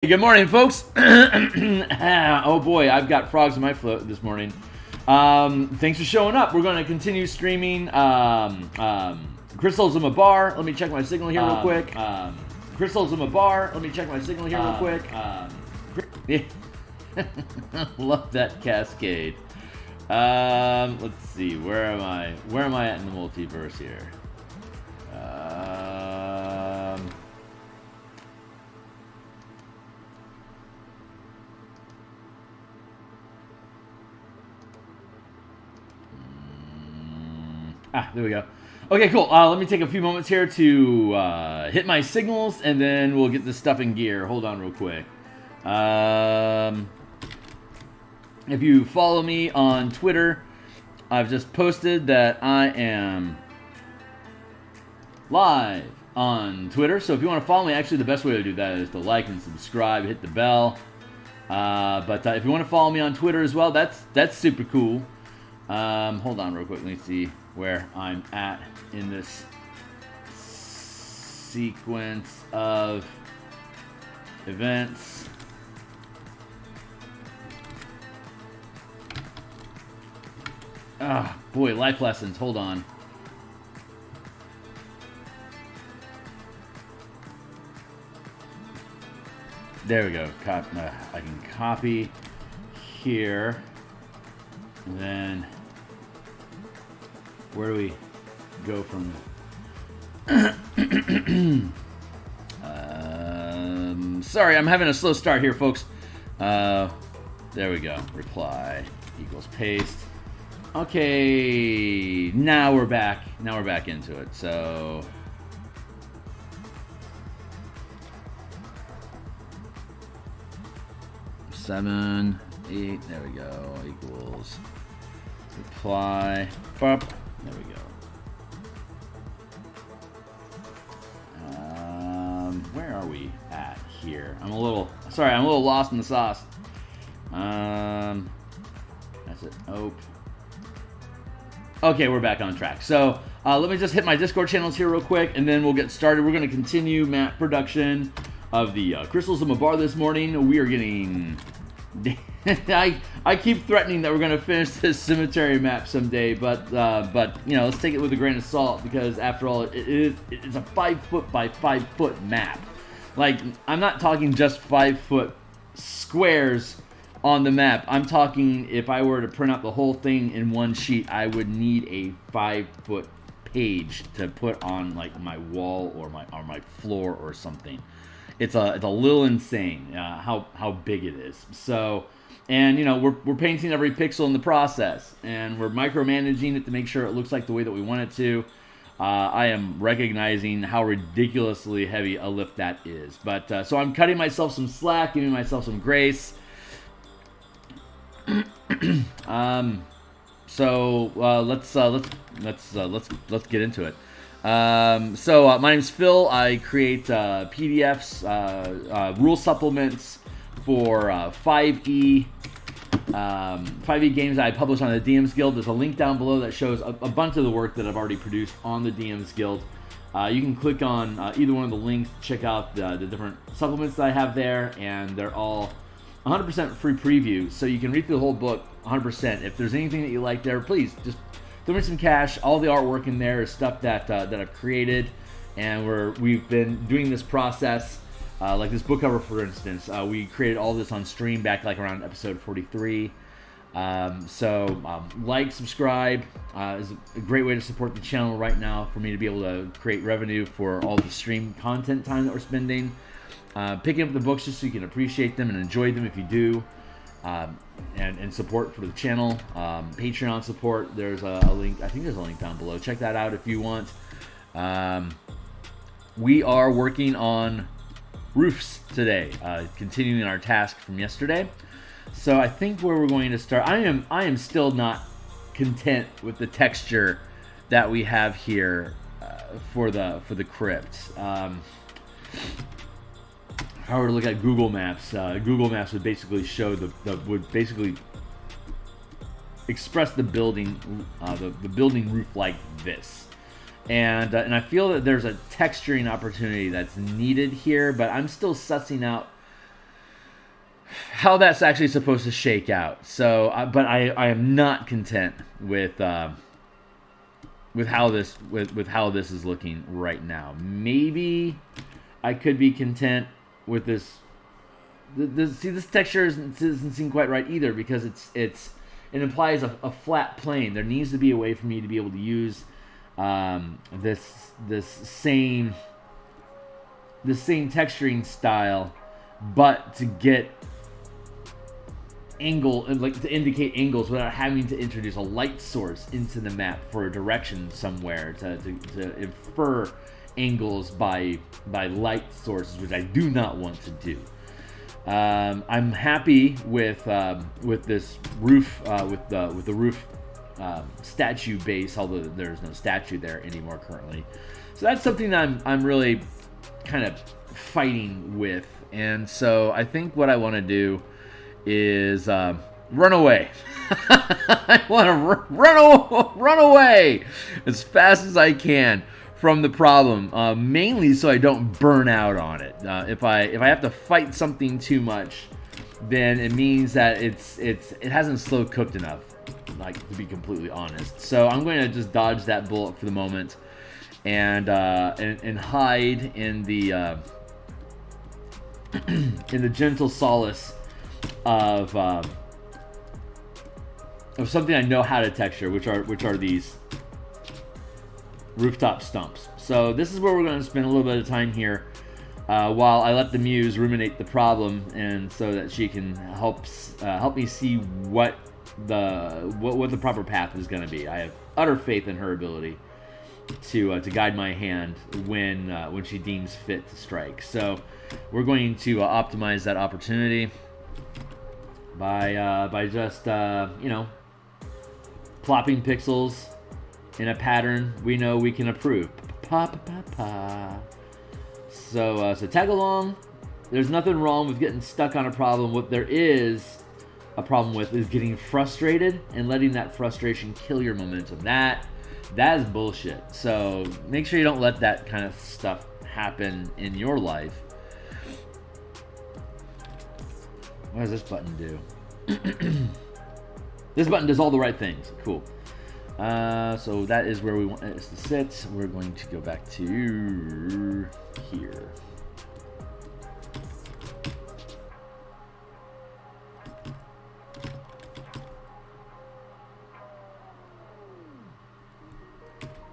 Good morning, folks. Oh boy, I've got frogs in my throat this morning. Thanks for showing up. We're going to continue streaming Crystals of Mabar. Let me check my signal here real quick. Crystals of Mabar. Let me check my signal here real quick. Love that cascade. Let's see. Where am I? Where am I at in the multiverse here? There we go. Okay, cool. Let me take a few moments here to hit my signals, and then we'll get this stuff in gear. Hold on real quick. If you follow me on Twitter, I've just posted that I am live on Twitter. So if you want to follow me, actually the best way to do that is to like and subscribe, hit the bell. But if you want to follow me on Twitter as well, that's super cool. Hold on real quick. Let me see where I'm at in this sequence of events. Ah, boy, life lessons. Hold on. There we go. I can copy here. And then where do we go from? Sorry, I'm having a slow start here, folks. There we go. Reply equals paste. Okay, now we're back. Now we're back into it. So seven, 8. There we go. Equals reply. Bop. There we go. Where are we at here? I'm a little lost in the sauce. That's it. Okay, we're back on track. So let me just hit my Discord channels here real quick, and then we'll get started. We're going to continue map production of the Crystals of Mabar this morning. We are getting... I keep threatening that we're going to finish this cemetery map someday, but you know, let's take it with a grain of salt, because after all, it's a 5 foot by 5 foot map. Like, I'm not talking just 5 foot squares on the map. I'm talking, if I were to print out the whole thing in one sheet, I would need a 5 foot page to put on like my wall or my floor or something. It's a little insane how big it is. So, and you know, we're painting every pixel in the process, and we're micromanaging it to make sure it looks like the way that we want it to. I am recognizing how ridiculously heavy a lift that is, but so I'm cutting myself some slack, giving myself some grace. So let's get into it. So my name's Phil. I create PDFs, rule supplements for 5e games that I publish on the DMsGuild. There's a link down below that shows a bunch of the work that I've already produced on the DMsGuild. You can click on either one of the links to check out the different supplements that I have there, and they're all 100% free preview, so you can read through the whole book 100%. If there's anything that you like there, please just throw me some cash. All the artwork in there is stuff that I've created, and we've been doing this process. Like this book cover, for instance, we created all this on stream back like around episode 43. Like, subscribe is a great way to support the channel right now for me to be able to create revenue for all the stream content time that we're spending. Picking up the books just so you can appreciate them and enjoy them if you do. And support for the channel. Patreon support, there's a link. I think there's a link down below. Check that out if you want. We are working on roofs today, continuing our task from yesterday. So I think where we're going to start, I am still not content with the texture that we have here for the crypt. If I were to look at Google Maps, Google Maps would basically show would basically express the building roof like this. And I feel that there's a texturing opportunity that's needed here, but I'm still sussing out how that's actually supposed to shake out. So, but I am not content with how this is looking right now. Maybe I could be content with this. See, this texture doesn't seem quite right either, because it implies a flat plane. There needs to be a way for me to be able to use this same texturing style, but to get angle, like to indicate angles without having to introduce a light source into the map for a direction somewhere to infer angles by light sources, which I do not want to do. I'm happy with this roof, with the roof statue base, although there's no statue there anymore currently. So that's something that I'm really kind of fighting with, and so I think what I want to do is run away. I want to run away as fast as I can from the problem, mainly so I don't burn out on it. If I have to fight something too much, then it means that it hasn't slow cooked enough, like, to be completely honest. So I'm going to just dodge that bullet for the moment, and hide in the in the gentle solace of something I know how to texture, which are these rooftop stumps. So this is where we're going to spend a little bit of time here, while I let the muse ruminate the problem, and so that she can help me see what the proper path is going to be. I have utter faith in her ability to guide my hand when she deems fit to strike. So we're going to optimize that opportunity by just plopping pixels in a pattern we know we can approve. So tag along. There's nothing wrong with getting stuck on a problem. What there is a problem with is getting frustrated and letting that frustration kill your momentum. That is bullshit. So make sure you don't let that kind of stuff happen in your life. What does this button do? This button does all the right things. Cool. So that is where we want it to sit. We're going to go back to here.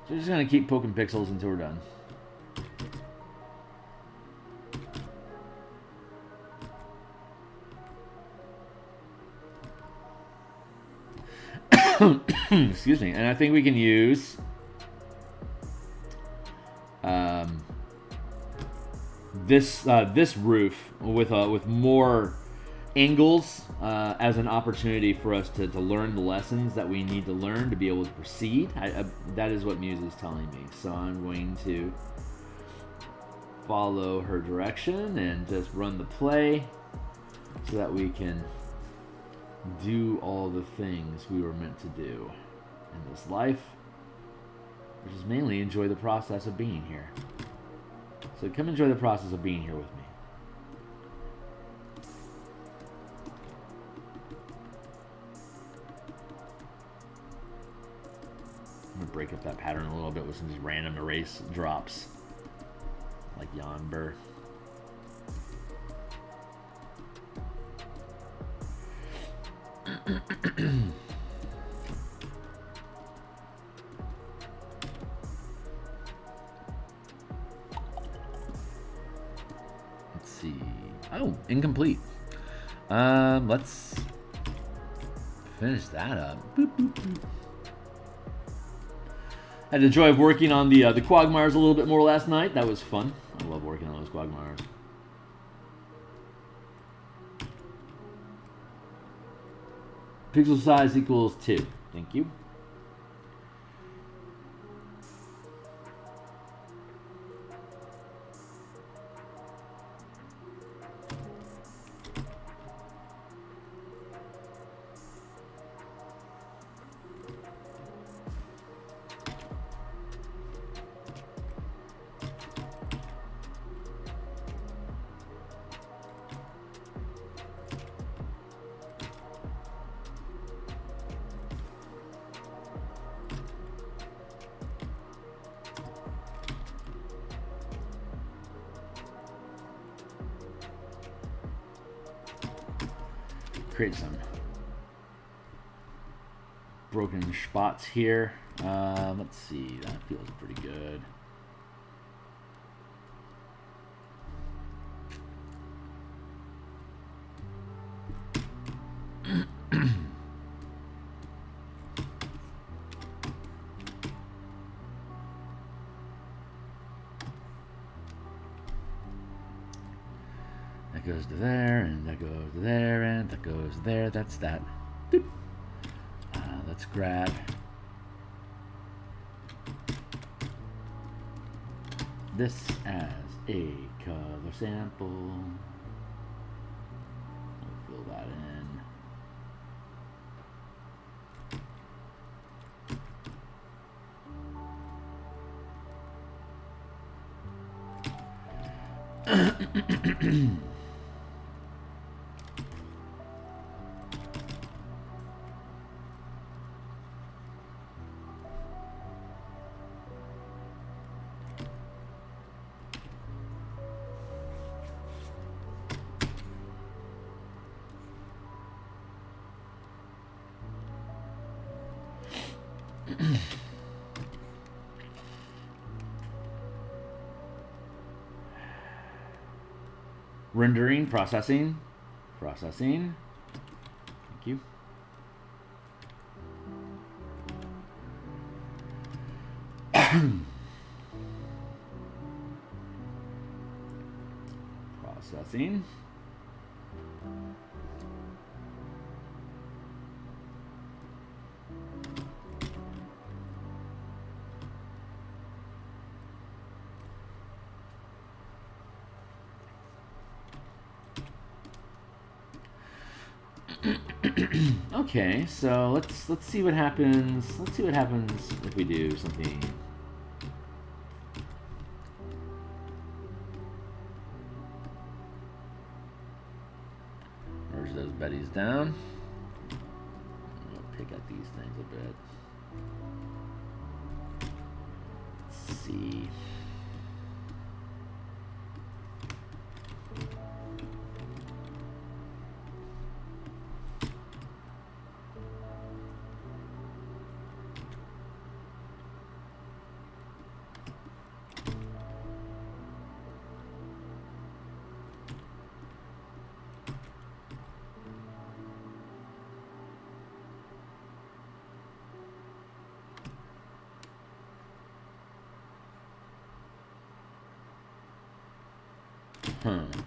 So we're just going to keep poking pixels until we're done. Excuse me. And I think we can use this roof with more angles as an opportunity for us to learn the lessons that we need to learn to be able to proceed. That is what Muse is telling me. So I'm going to follow her direction and just run the play so that we can do all the things we were meant to do in this life, which is mainly enjoy the process of being here. So come enjoy the process of being here with me. I'm gonna break up that pattern a little bit with some just random erase drops, like yonder. Let's see. Oh, incomplete. Let's finish that up. Boop, boop, boop. Had the joy of working on the quagmires a little bit more last night. That was fun. I love working on those quagmires. Pixel size equals 2. Thank you. create some broken spots here. Let's see, that feels pretty good. That goes to there, and that goes to there, and that goes there. That's that. Boop. Let's grab this as a color sample. We'll fill that in. Rendering, processing. Thank you. Processing. Okay, so let's see what happens. Let's see what happens if we do something. Merge those betties down. I'll pick at these things a bit. Let's see.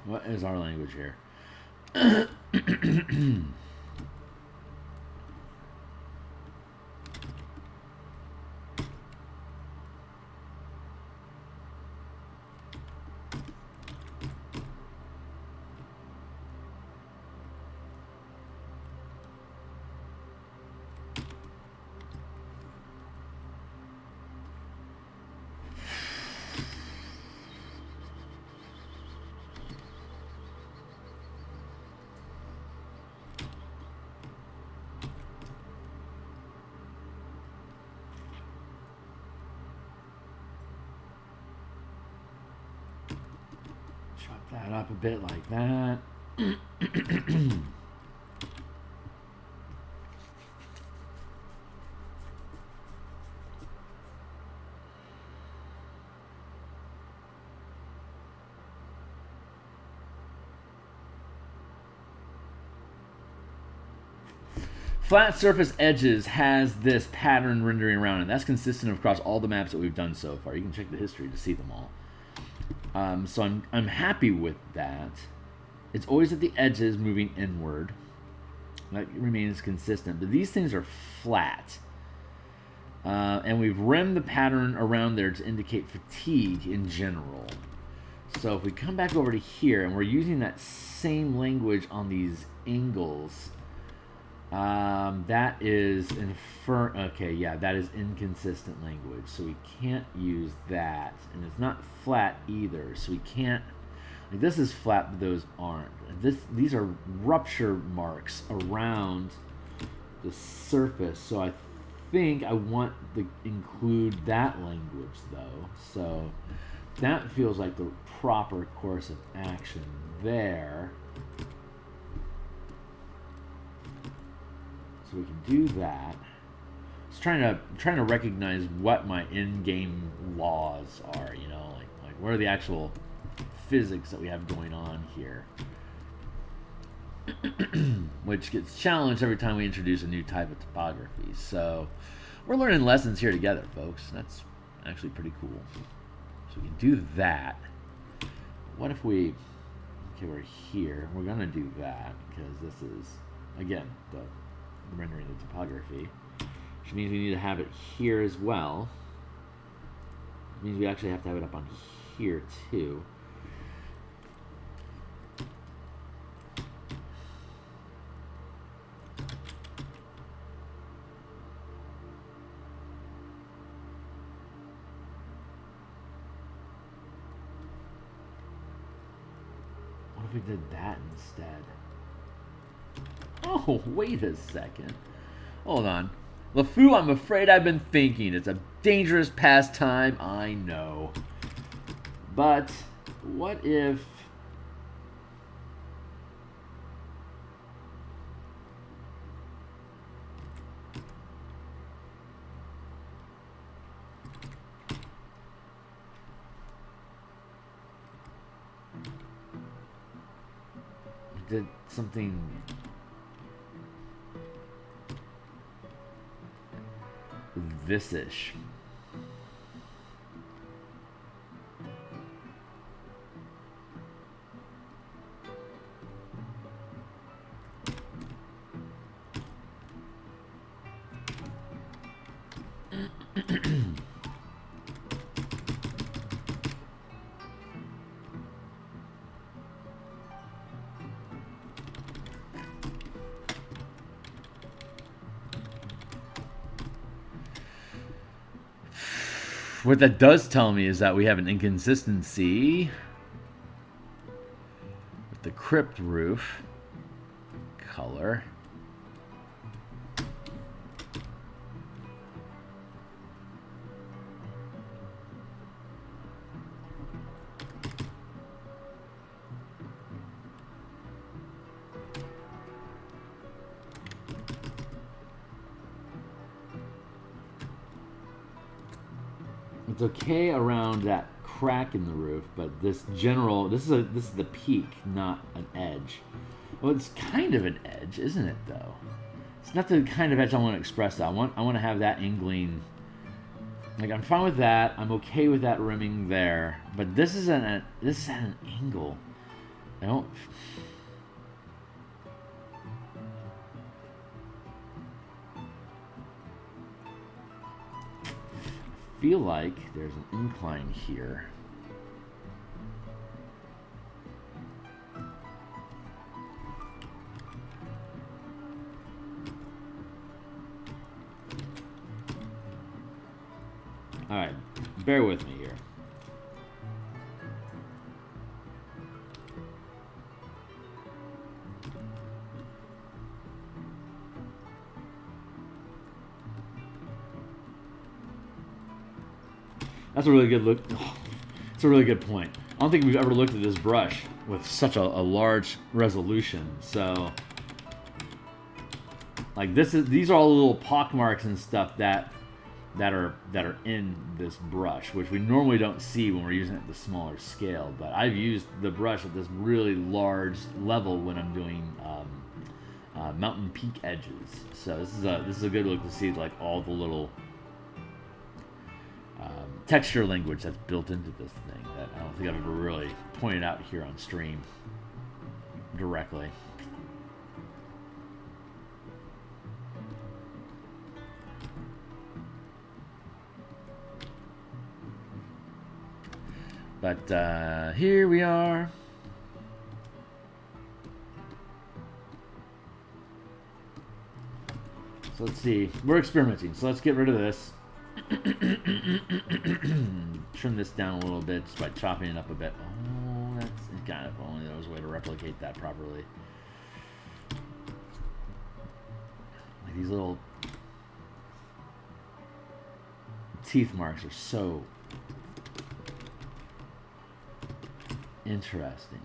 What is our language here? That up a bit like that. Flat surface edges has this pattern rendering around, and that's consistent across all the maps that we've done so far. You can check the history to see them all. So I'm happy with that. It's always at the edges moving inward. That remains consistent. But these things are flat. And we've rimmed the pattern around there to indicate fatigue in general. So if we come back over to here and we're using that same language on these angles, that is okay, yeah, that is inconsistent language, so we can't use that, and it's not flat either, so we can't, like, this is flat, but those aren't. These are rupture marks around the surface, so I think I want to include that language though, so that feels like the proper course of action there. So we can do that. Just trying to recognize what my in-game laws are, you know, like what are the actual physics that we have going on here. Which gets challenged every time we introduce a new type of topography. So we're learning lessons here together, folks. That's actually pretty cool. So we can do that. What if we... Okay, we're here. We're going to do that because this is, again, the rendering the topography. Which means we need to have it here as well. It means we actually have to have it up on here too. What if we did that instead? Oh, wait a second. Hold on. LeFou, I'm afraid I've been thinking. It's a dangerous pastime, I know. But what if... did something... this-ish. What that does tell me is that we have an inconsistency with the crypt roof color. It's okay around that crack in the roof, but this general, this is the peak, not an edge. Well, it's kind of an edge, isn't it? Though it's not the kind of edge I want to express. That I want to have that angling. Like, I'm fine with that. I'm okay with that rimming there, but this is at an angle. I don't. Feel like there's an incline here. All right, bear with me here. That's a really good look. Oh, that's a really good point. I don't think we've ever looked at this brush with such a large resolution. So, like, these are all the little pock marks and stuff that are in this brush, which we normally don't see when we're using it at the smaller scale. But I've used the brush at this really large level when I'm doing mountain peak edges. So this is a good look to see, like, all the little texture language that's built into this thing that I don't think I've ever really pointed out here on stream directly. But here we are. So let's see. We're experimenting, so let's get rid of this. Trim this down a little bit just by chopping it up a bit. Oh, that's kind of only there was a way to replicate that properly. Like, these little teeth marks are so interesting.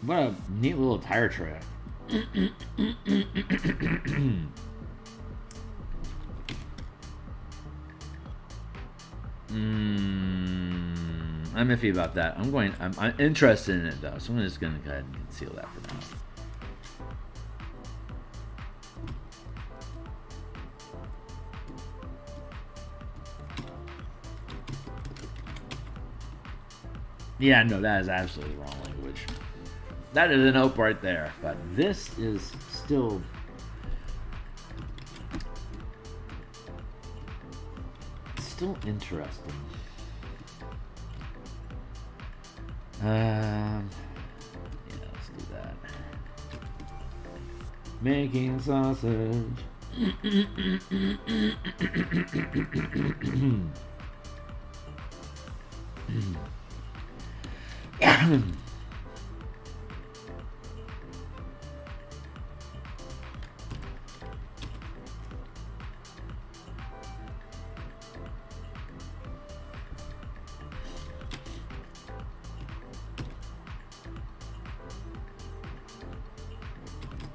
What a neat little tire track. I'm iffy about that. I'm interested in it though, so I'm just gonna go ahead and conceal that for now. Yeah, no, that is absolutely the wrong language. That is an ope right there, but this is still interesting. Yeah, let's do that. Making sausage.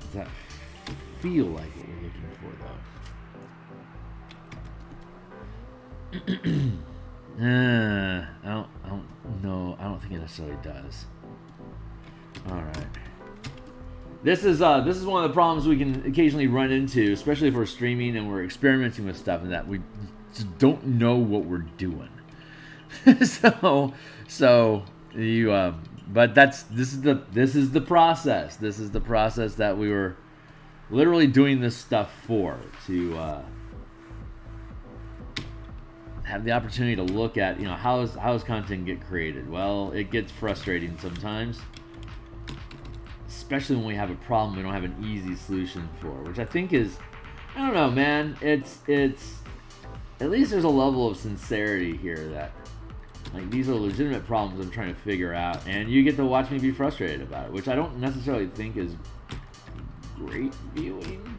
Does that feel like what we're looking for, though? I don't know. I don't think it necessarily does. All right. This is one of the problems we can occasionally run into, especially if we're streaming and we're experimenting with stuff, and that we just don't know what we're doing. so you but this is the process. This is the process that we were literally doing this stuff for, to have the opportunity to look at, how does content get created. Well, it gets frustrating sometimes, especially when we have a problem we don't have an easy solution for, which I think is, I don't know, man, it's at least there's a level of sincerity here that, like, these are legitimate problems I'm trying to figure out, and you get to watch me be frustrated about it, which I don't necessarily think is great viewing.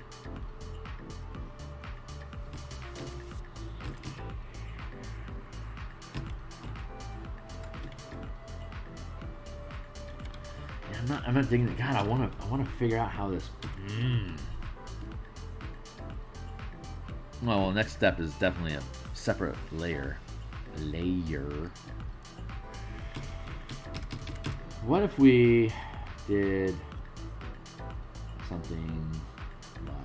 Yeah, I'm not digging it. God, I want to figure out how this. Well, next step is definitely a separate layer. What if we did something like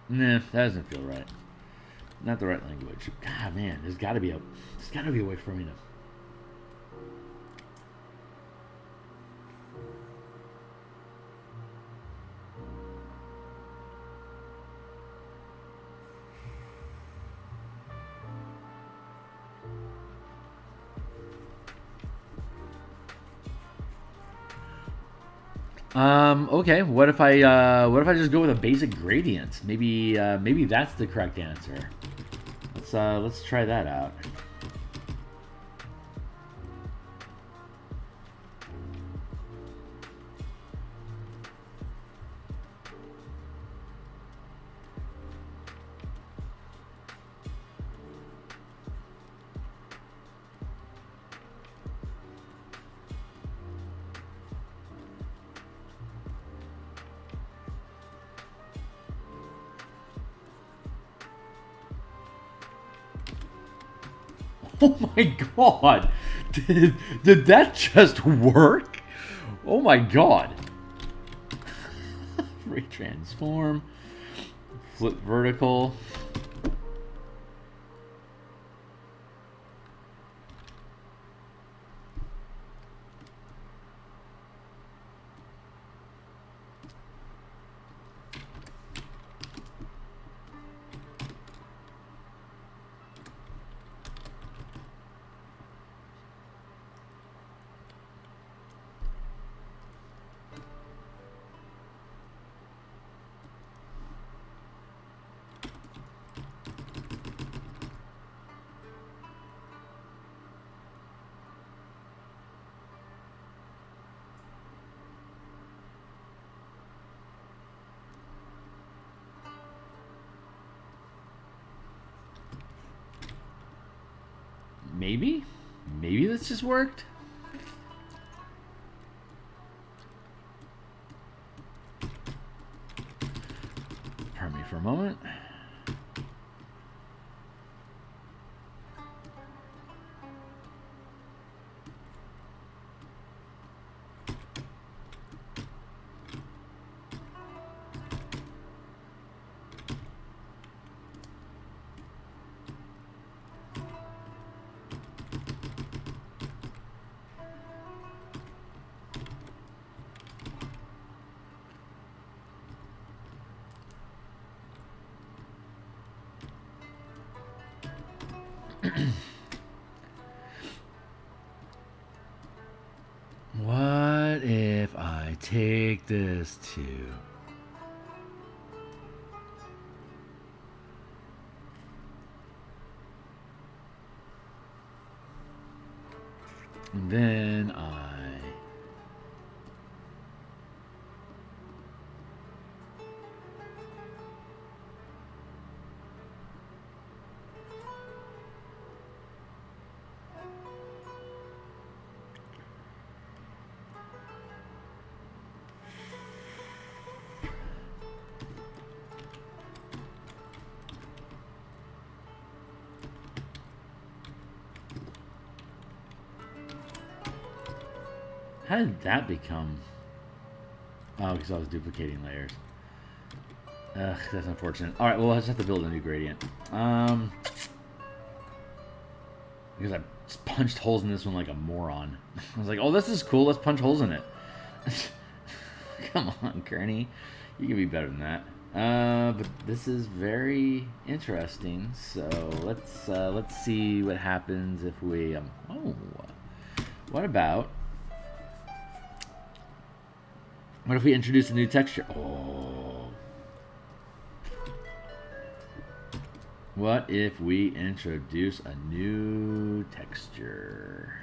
nah, that doesn't feel right. Not the right language. God, man, there's got to be a way for me to. Okay. What if I just go with a basic gradient? Maybe that's the correct answer. Let's try that out. Oh my god! Did that just work? Oh my god! Retransform. Flip vertical. Maybe? Maybe this just worked? Pardon me for a moment. What if I take this to... And then I... How did that become? Oh, because I was duplicating layers. Ugh, that's unfortunate. Alright, well, I just have to build a new gradient. Because I just punched holes in this one like a moron. I was like, oh, this is cool. Let's punch holes in it. Come on, Kearney. You can be better than that. But this is very interesting. So let's see what happens if we... oh, what about... What if we introduce a new texture? Oh. What if we introduce a new texture?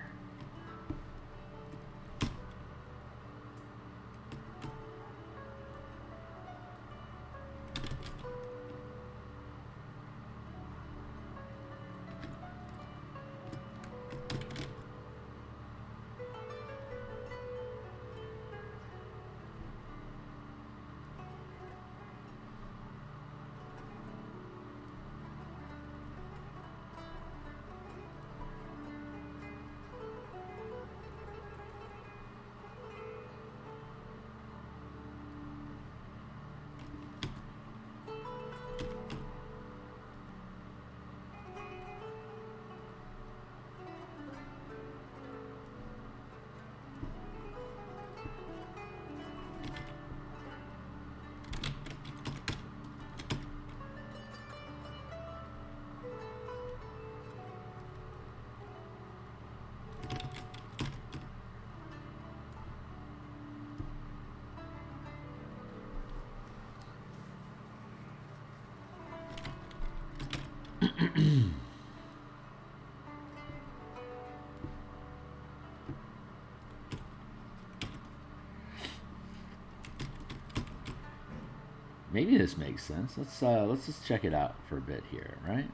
Maybe this makes sense. Let's just check it out for a bit here, right?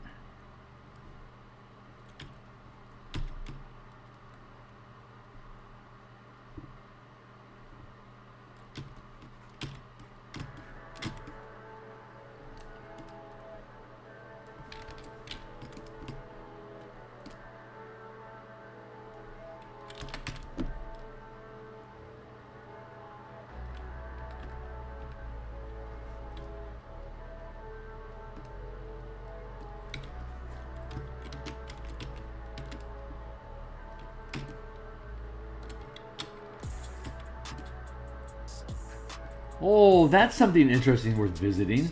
Oh, that's something interesting worth visiting.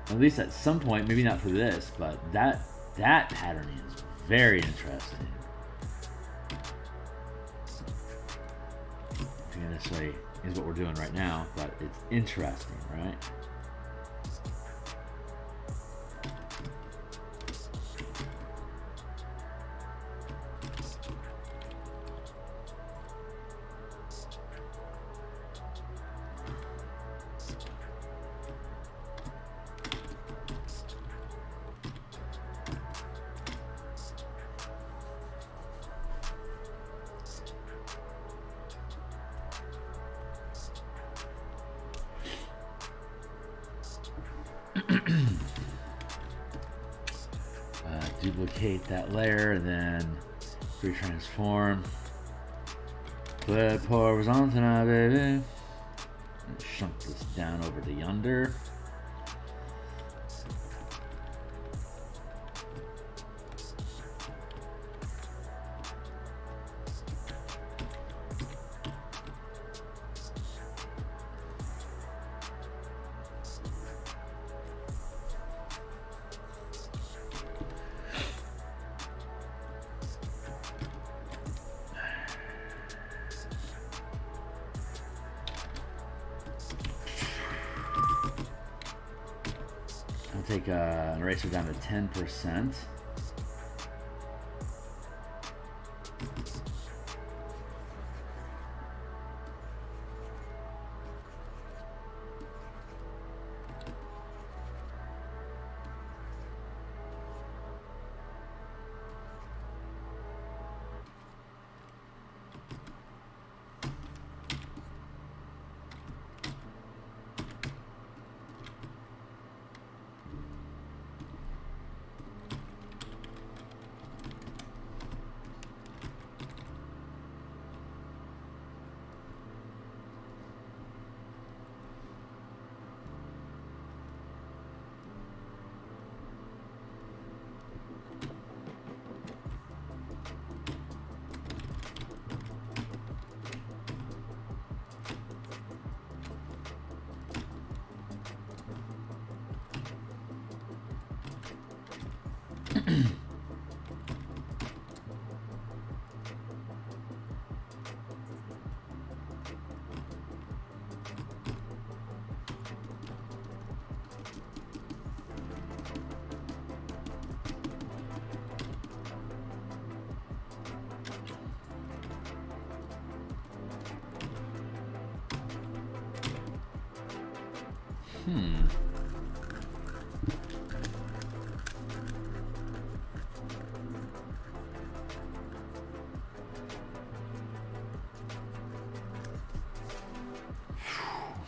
At least at some point, maybe not for this, but that patterning is very interesting. I think this way is what we're doing right now, but it's interesting, right? Duplicate that layer and then retransform. Flip horizontal now, baby. And shrunk this down over to yonder. I'll take an eraser down to 10%.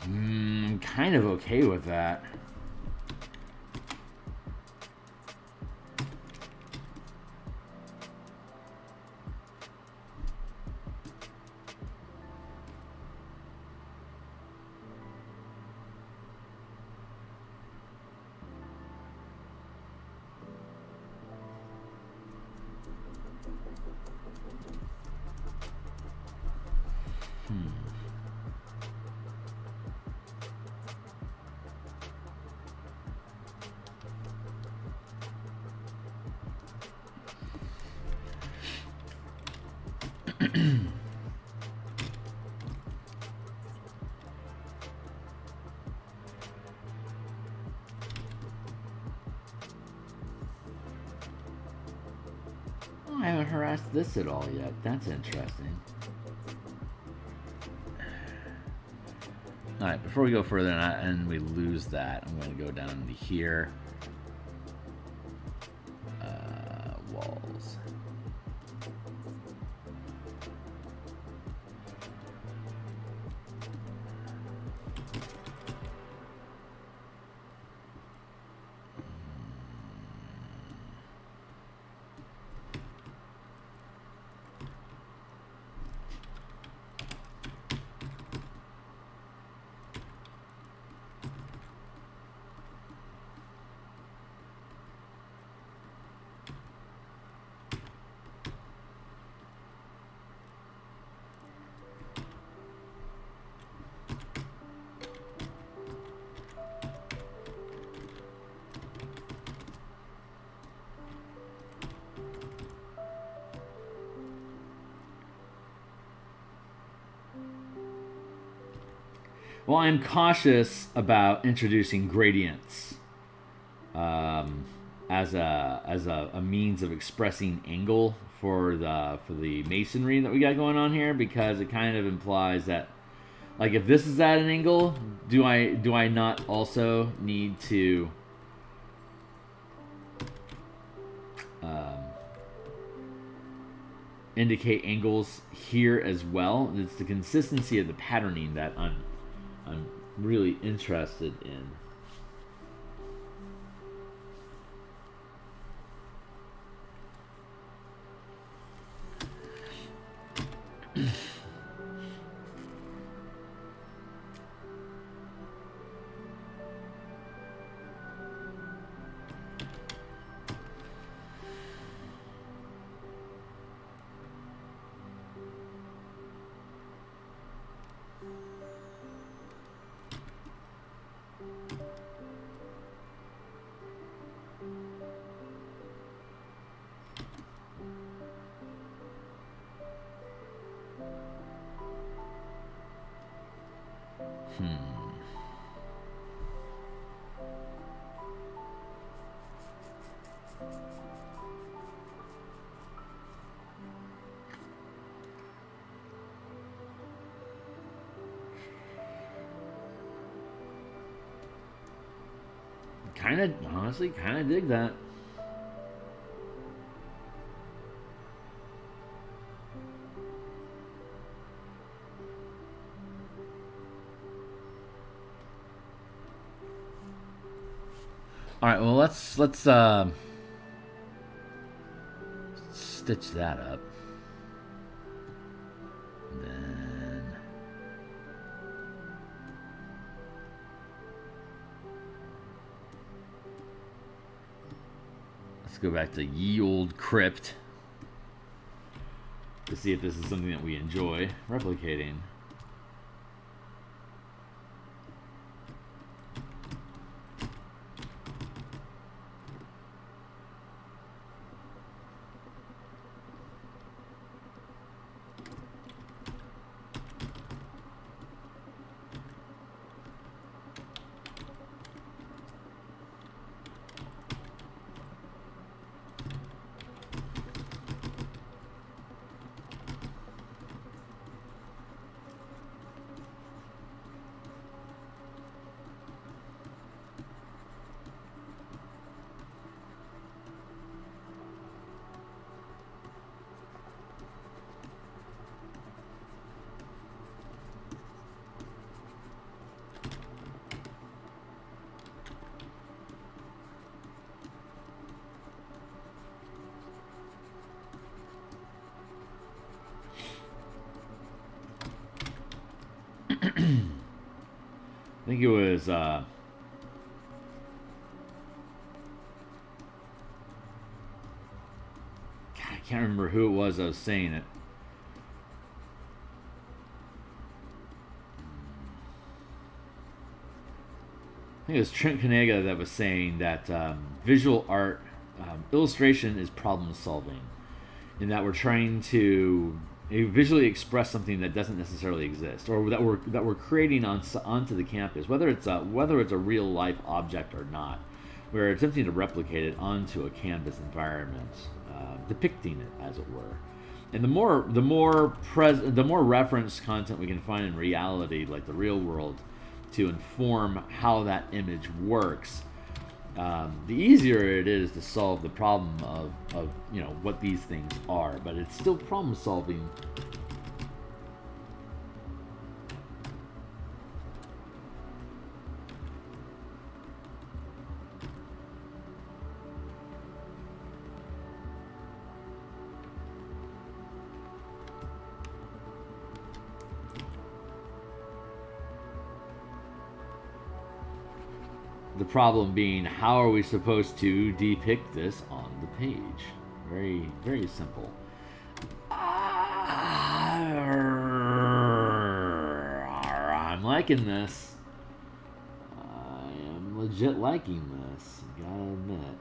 I'm kind of okay with that. I haven't harassed this at all yet. That's interesting. Alright, before we go further and we lose that, I'm going to go down to here. Walls. Well, I'm cautious about introducing gradients as a means of expressing angle for the masonry that we got going on here, because it kind of implies that, like, if this is at an angle, do I not also need to indicate angles here as well? It's the consistency of the patterning that I'm really interested in. Honestly, kind of dig that. All right, well, let's stitch that up. Then let's go back to ye old crypt to see if this is something that we enjoy replicating. I think it was God, I can't remember who it was that was saying it. I think it was Trent Kanega that was saying that visual art, illustration is problem solving, in that we're trying to visually express something that doesn't necessarily exist, or that we're creating onto the campus, whether it's a real life object or not. We're attempting to replicate it onto a canvas environment, depicting it, as it were. And the more reference content we can find in reality, like the real world, to inform how that image works, the easier it is to solve the problem of what these things are. But it's still problem solving. The problem being, how are we supposed to depict this on the page? Very, very simple. I'm liking this. I am legit liking this, gotta admit.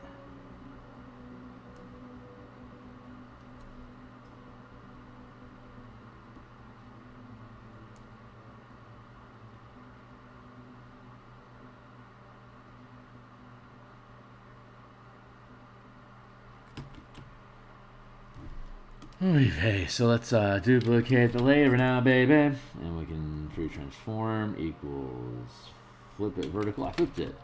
Okay, so let's duplicate the layer now, baby. And we can free transform equals flip it vertical. I flipped it.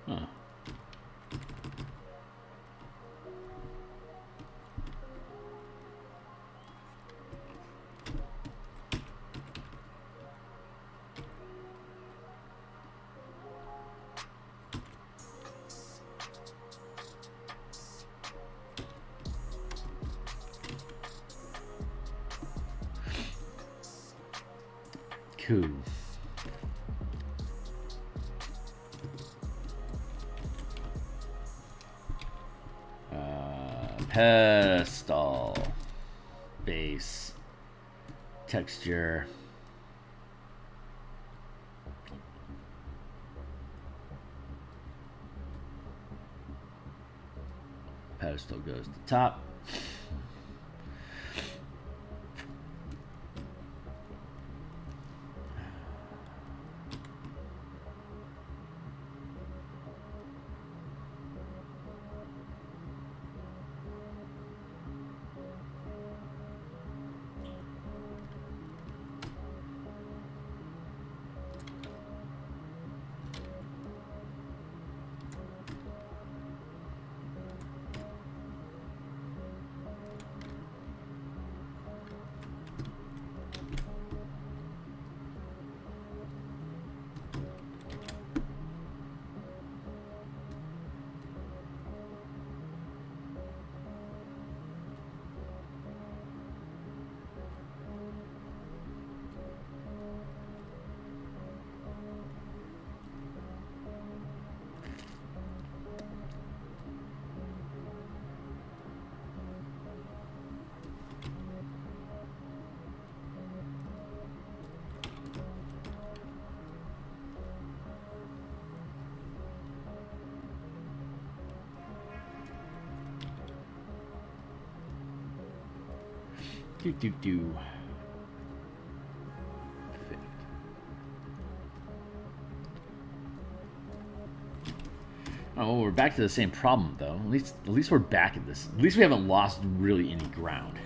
Huh. Cool. Pedestal, base, texture, pedestal goes to top. Do. Oh, we're back to the same problem though. At least we're back at this. At least we haven't lost really any ground.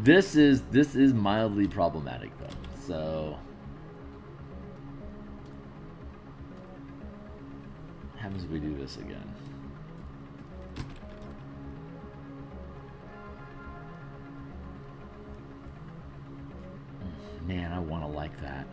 This is mildly problematic though. So what happens if we do this again? Man, I want to like that.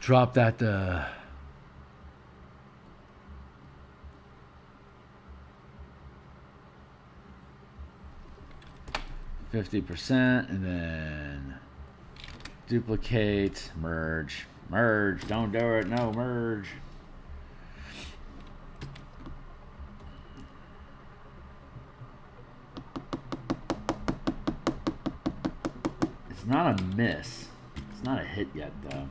Drop that 50%, and then Duplicate, merge. Merge, don't do it, no, merge. It's not a miss. It's not a hit yet, though.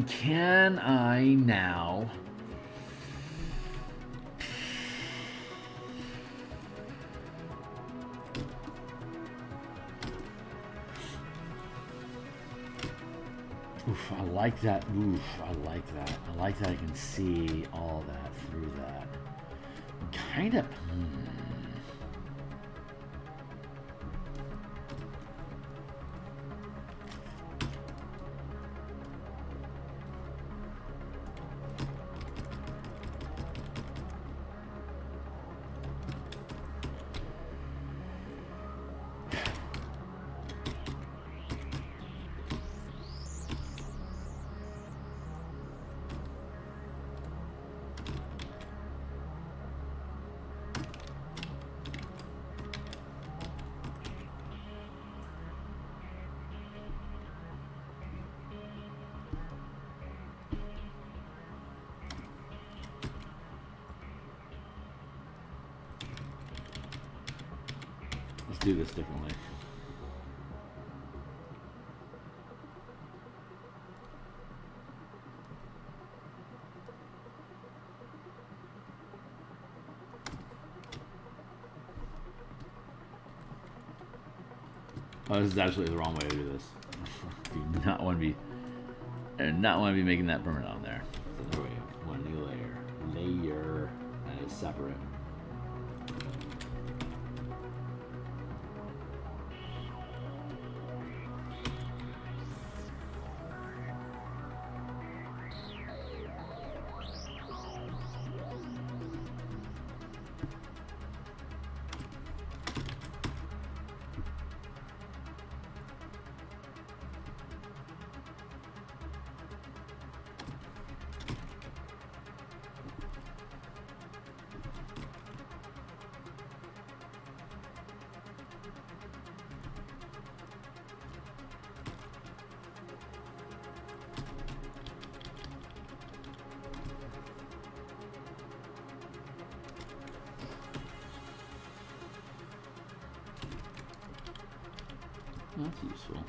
Can I now? Oof, I like that. Oof, I like that. I like that I can see all that through that. Kind of. Let's do this differently. Oh, this is absolutely the wrong way to do this. Do not want to be making that permanent on there. So there we go. One new layer. Layer that is separate. That's useful.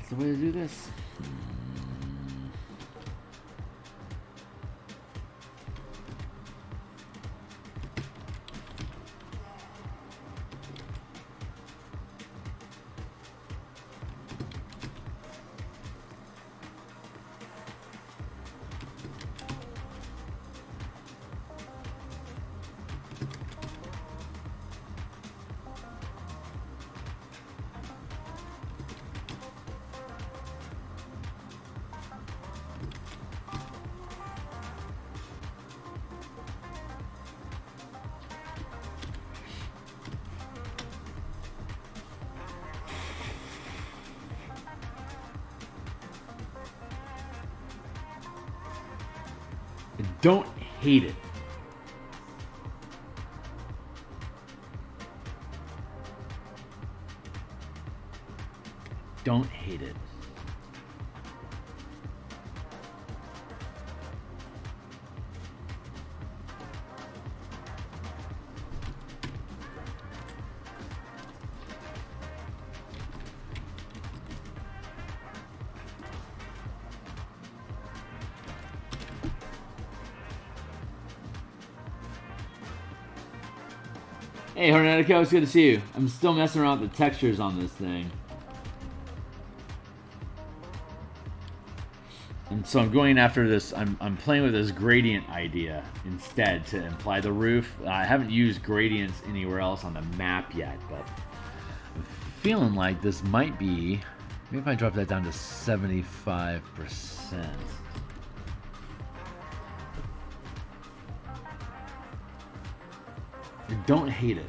the way to do this. Don't hate it. Don't hate it. Hey, Hornetico, it's good to see you. I'm still messing around with the textures on this thing. And so I'm going after this, I'm playing with this gradient idea instead to imply the roof. I haven't used gradients anywhere else on the map yet, but I'm feeling like this might be, maybe if I drop that down to 75%. Don't hate it.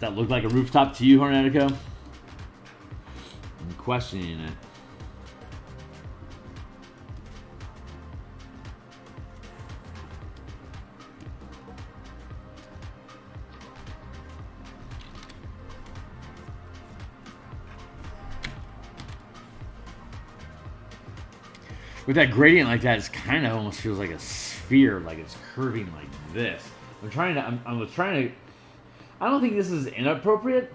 Does that look like a rooftop to you, Hornetico? I'm questioning it. With that gradient like that, it kind of almost feels like a sphere, like it's curving like this. I'm trying to. I don't think this is inappropriate.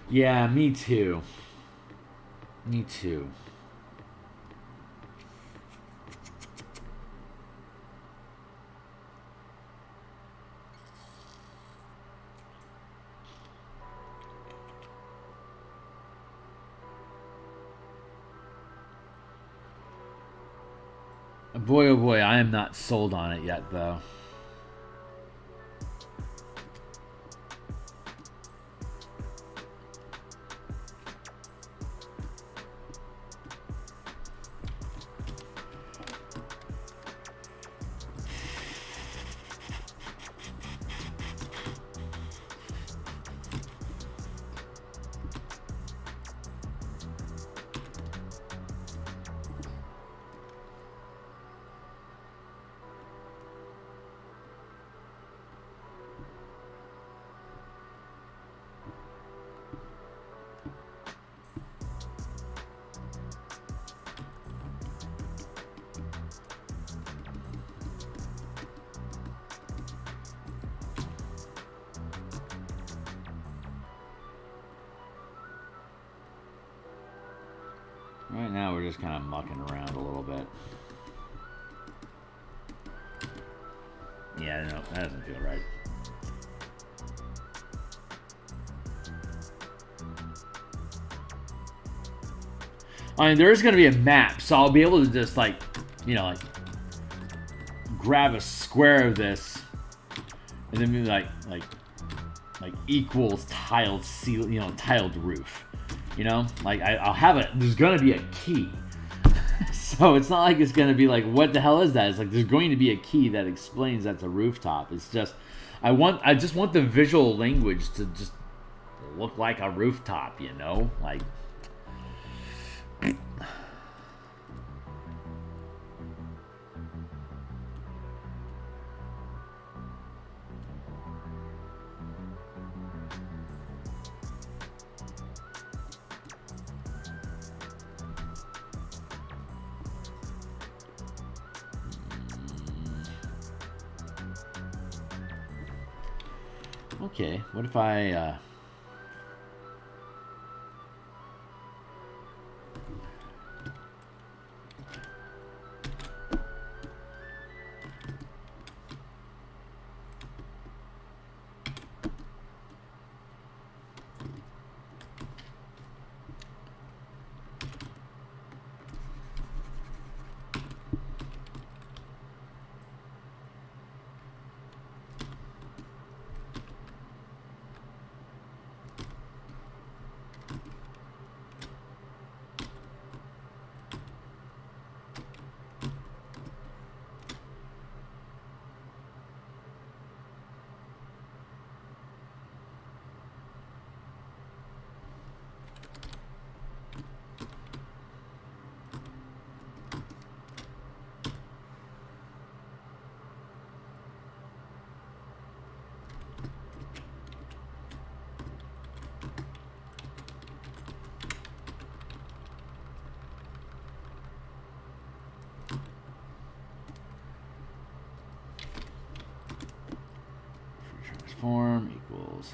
Yeah, me too. Me too. Boy, oh boy, I am not sold on it yet, though. Right now we're just kind of mucking around a little bit. Yeah, no, that doesn't feel right. I mean, there is going to be a map, so I'll be able to just, like, you know, like, grab a square of this, and then be like equals tiled seal, you know, tiled roof. You know, like I'll have it. There's going to be a key, so it's not like it's going to be like, what the hell is that? It's like there's going to be a key that explains that's a rooftop. It's just, I just want the visual language to just look like a rooftop. You know, like. Okay, what if I, transform equals.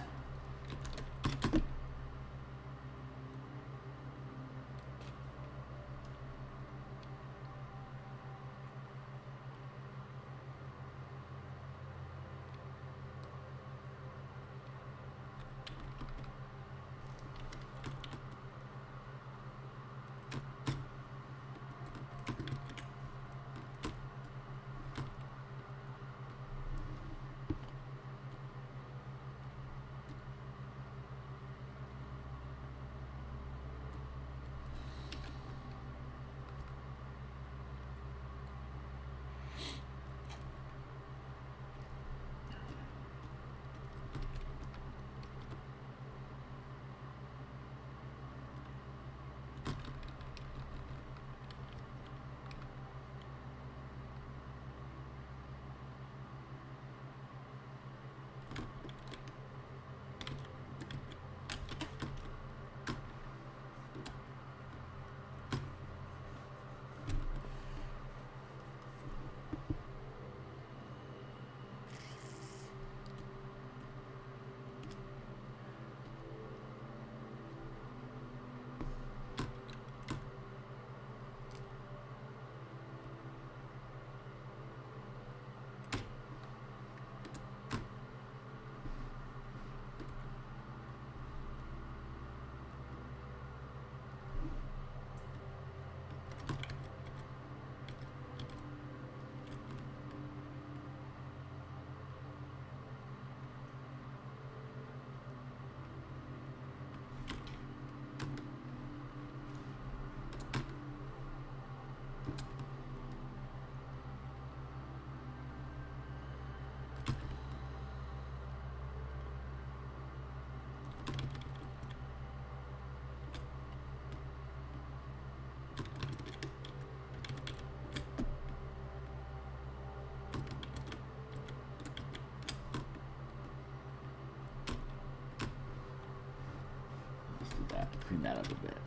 Clean that up a bit.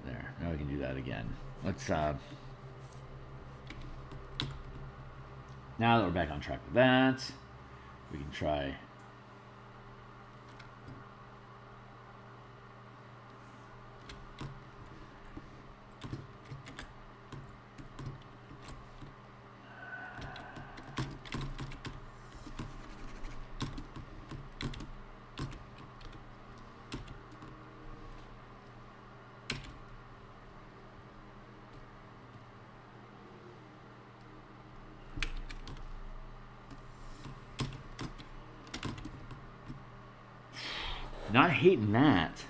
There. Now we can do that again. Let's Now that we're back on track with that, we can try. Not hating that.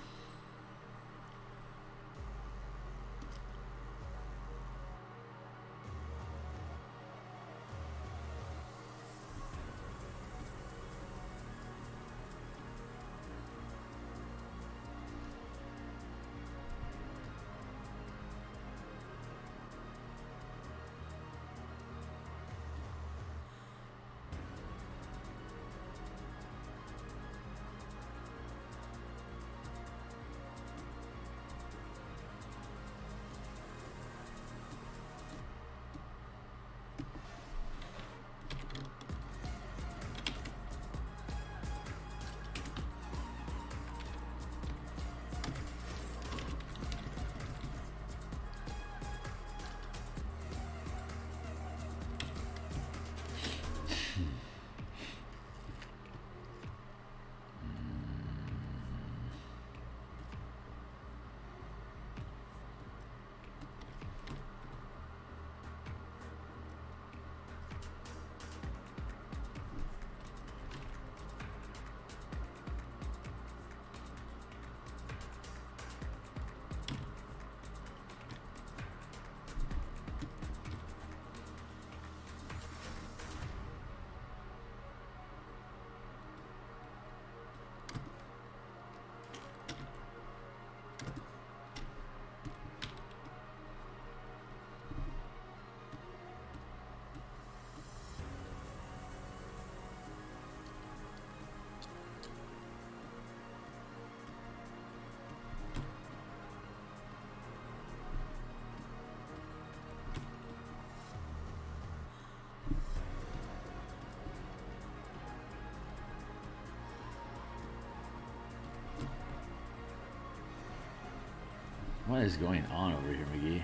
What is going on over here, McGee?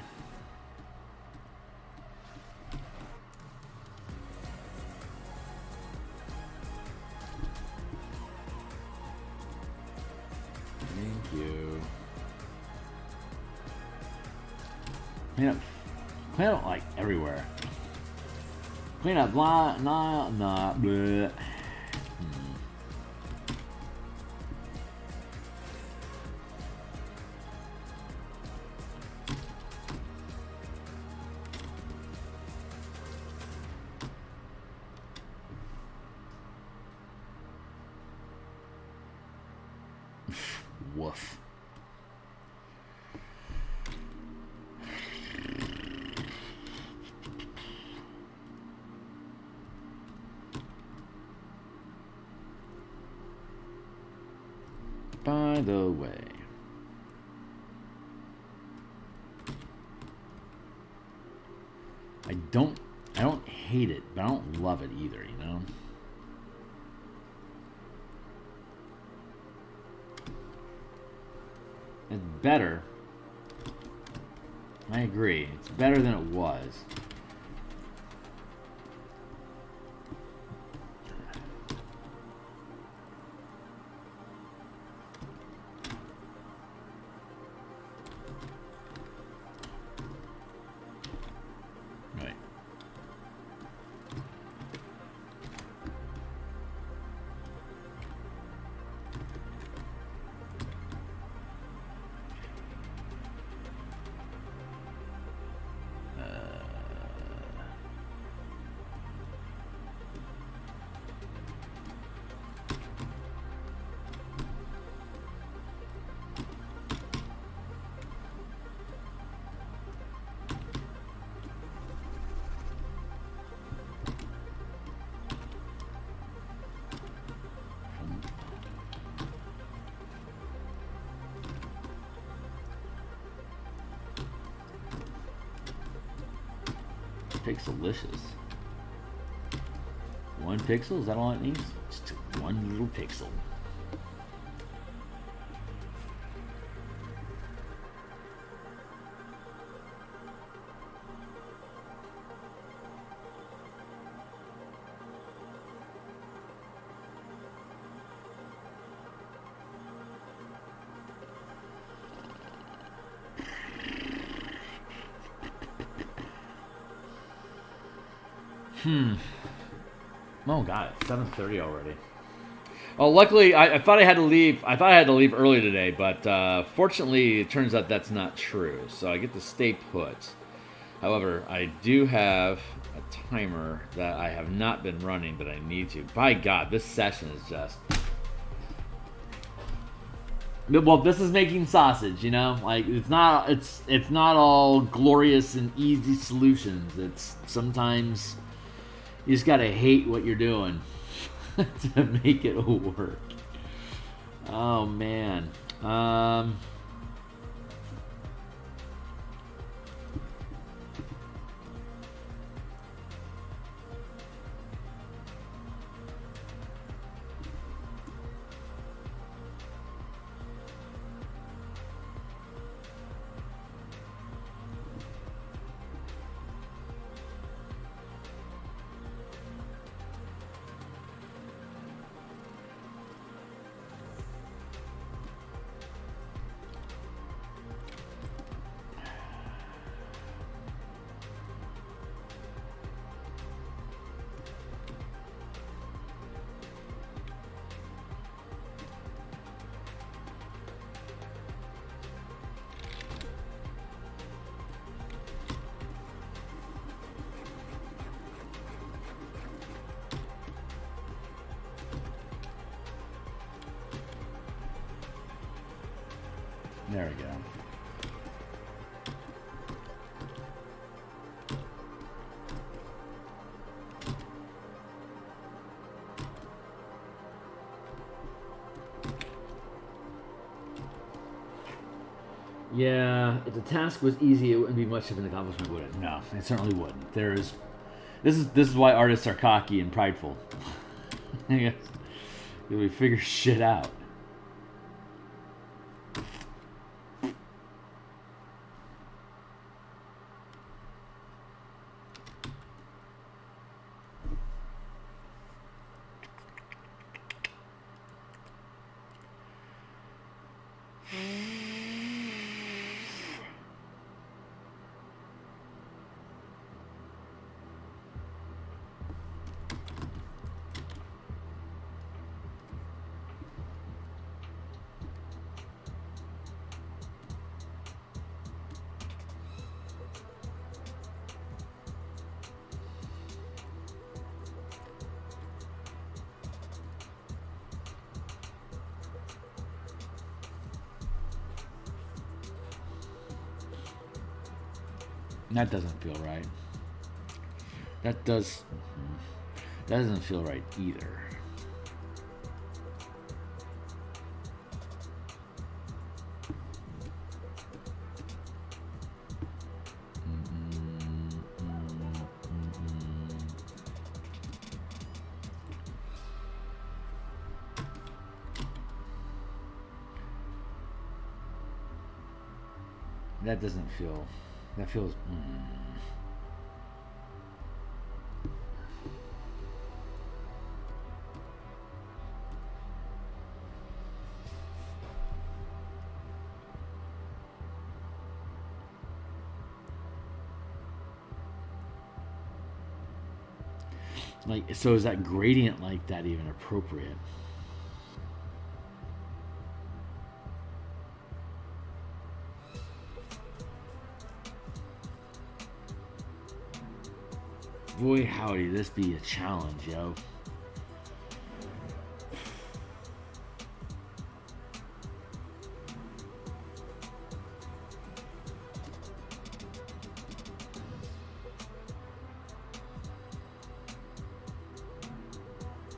Thank you. Clean up like everywhere. Clean up, blah, nah, bleh. Woof. By the way, I don't hate it, but I don't love it either, you know? It's better. I agree. It's better than it was. Right. Tastes delicious. 1 pixel, is that all it needs? Just one little pixel. Oh god, it's 7:30 already. Oh, luckily, I thought I had to leave. I thought I had to leave early today, but fortunately, it turns out that's not true. So I get to stay put. However, I do have a timer that I have not been running, but I need to. By God, this session is just. Well, this is making sausage, you know. Like it's not all glorious and easy solutions. It's sometimes. You just gotta hate what you're doing to make it work. Oh man. There we go. Yeah, if the task was easy, it wouldn't be much of an accomplishment, would it? No, it certainly wouldn't. This is why artists are cocky and prideful. We figure shit out. That doesn't feel right. That doesn't feel right either. That doesn't feel. That feels. Like, so is that gradient like that even appropriate? Boy, howdy, this be a challenge, yo.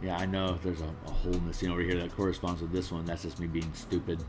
Yeah, I know there's a hole in the scene over here that corresponds with this one. That's just me being stupid.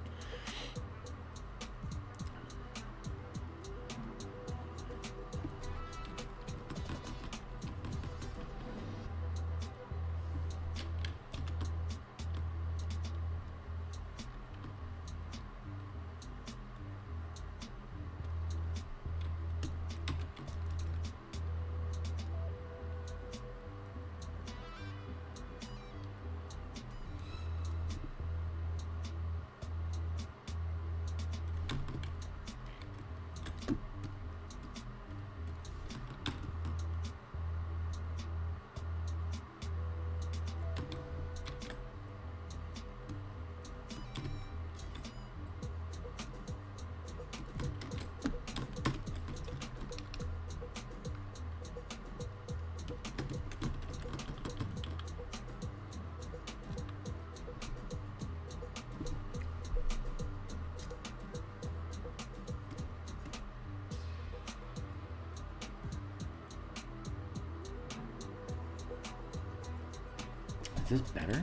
this better?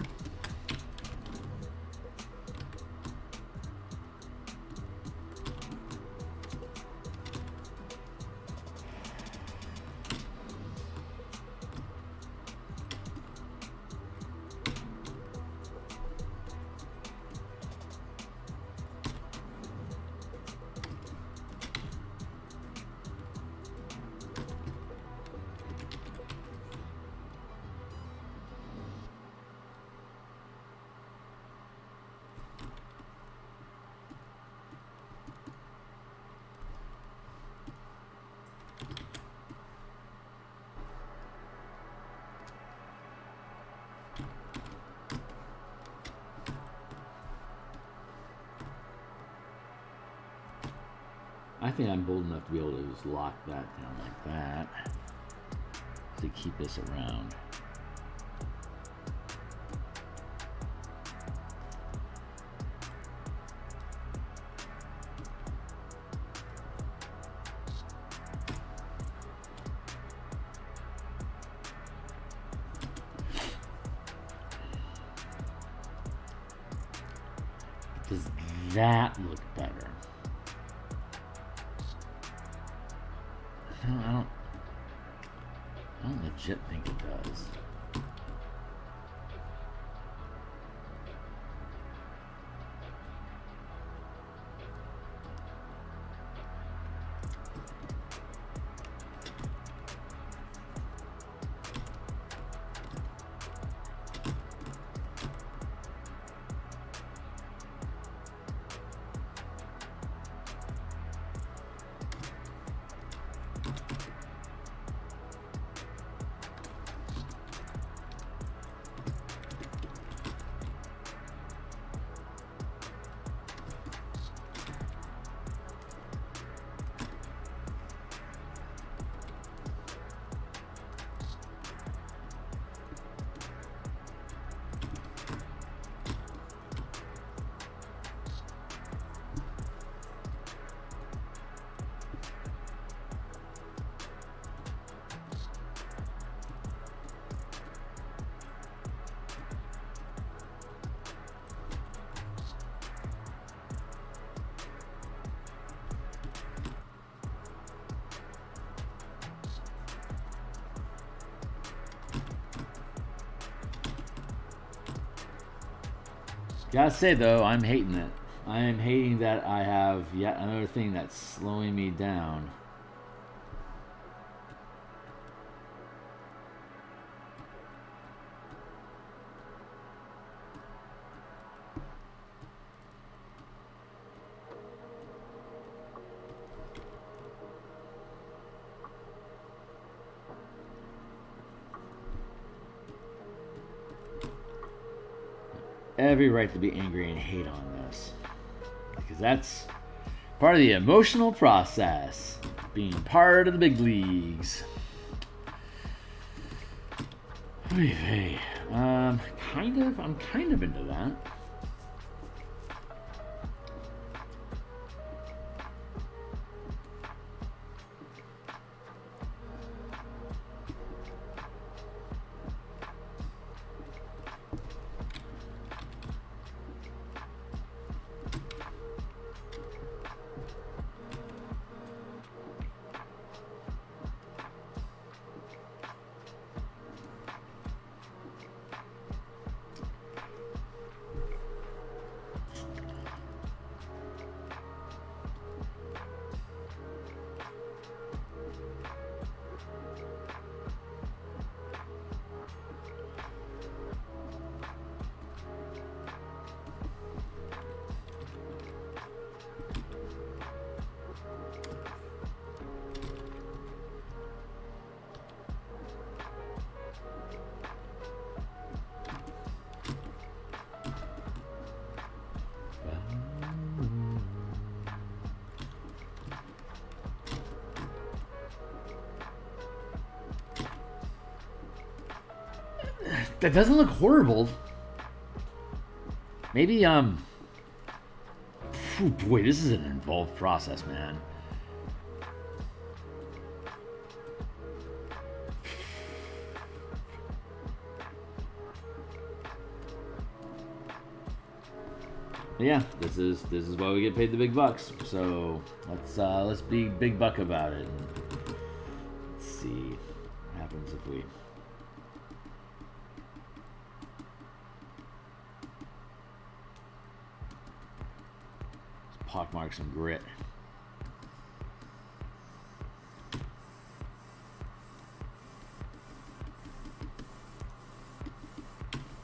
I think I'm bold enough to be able to just lock that down like that to keep this around. Does that look better? I don't legit think it does. Gotta say though, I'm hating it. I am hating that I have yet another thing that's slowing me down. Every right to be angry and hate on this, because that's part of the emotional process, being part of the big leagues. Hey, I'm kind of into that. That doesn't look horrible. Maybe, oh boy, this is an involved process, man. Yeah, this is why we get paid the big bucks. So let's be big buck about it. Let's see what happens if we. Let's pockmark some grit.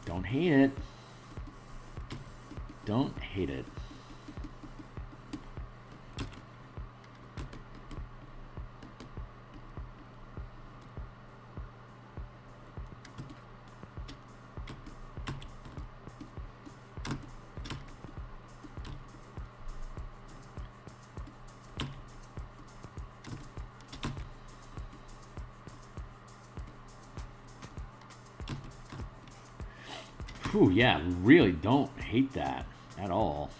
Don't hate it. Don't hate it. Whew, yeah, really don't hate that at all.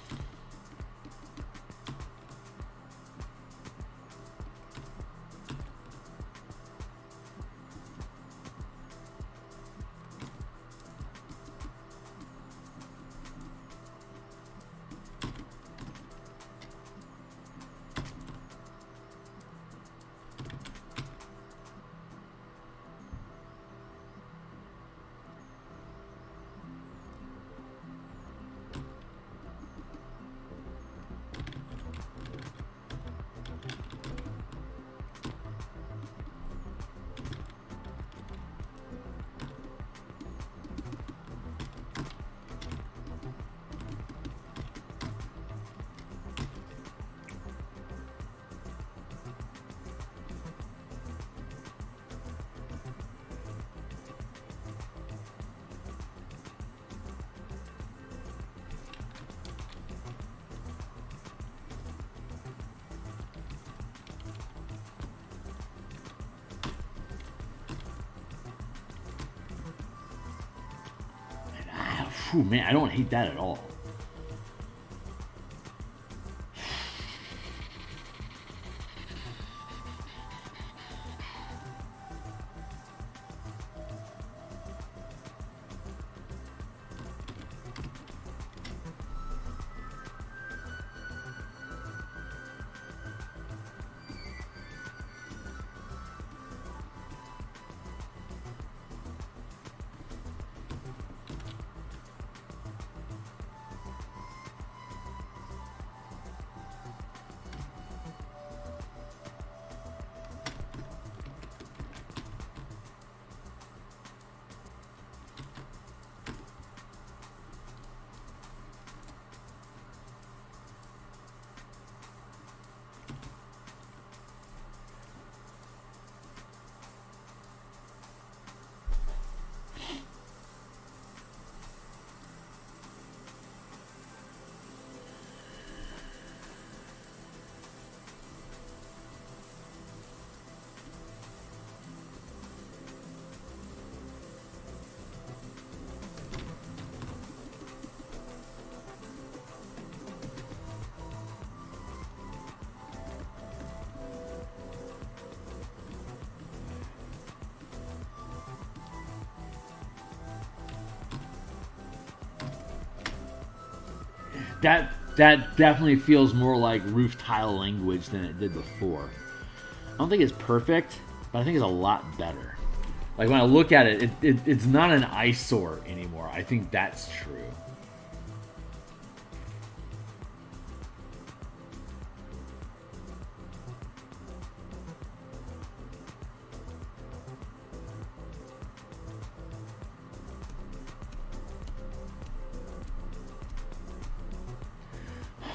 Whew, man, I don't hate that at all. That definitely feels more like roof tile language than it did before. I don't think it's perfect, but I think it's a lot better. Like when I look at it, it's not an eyesore anymore. I think that's true.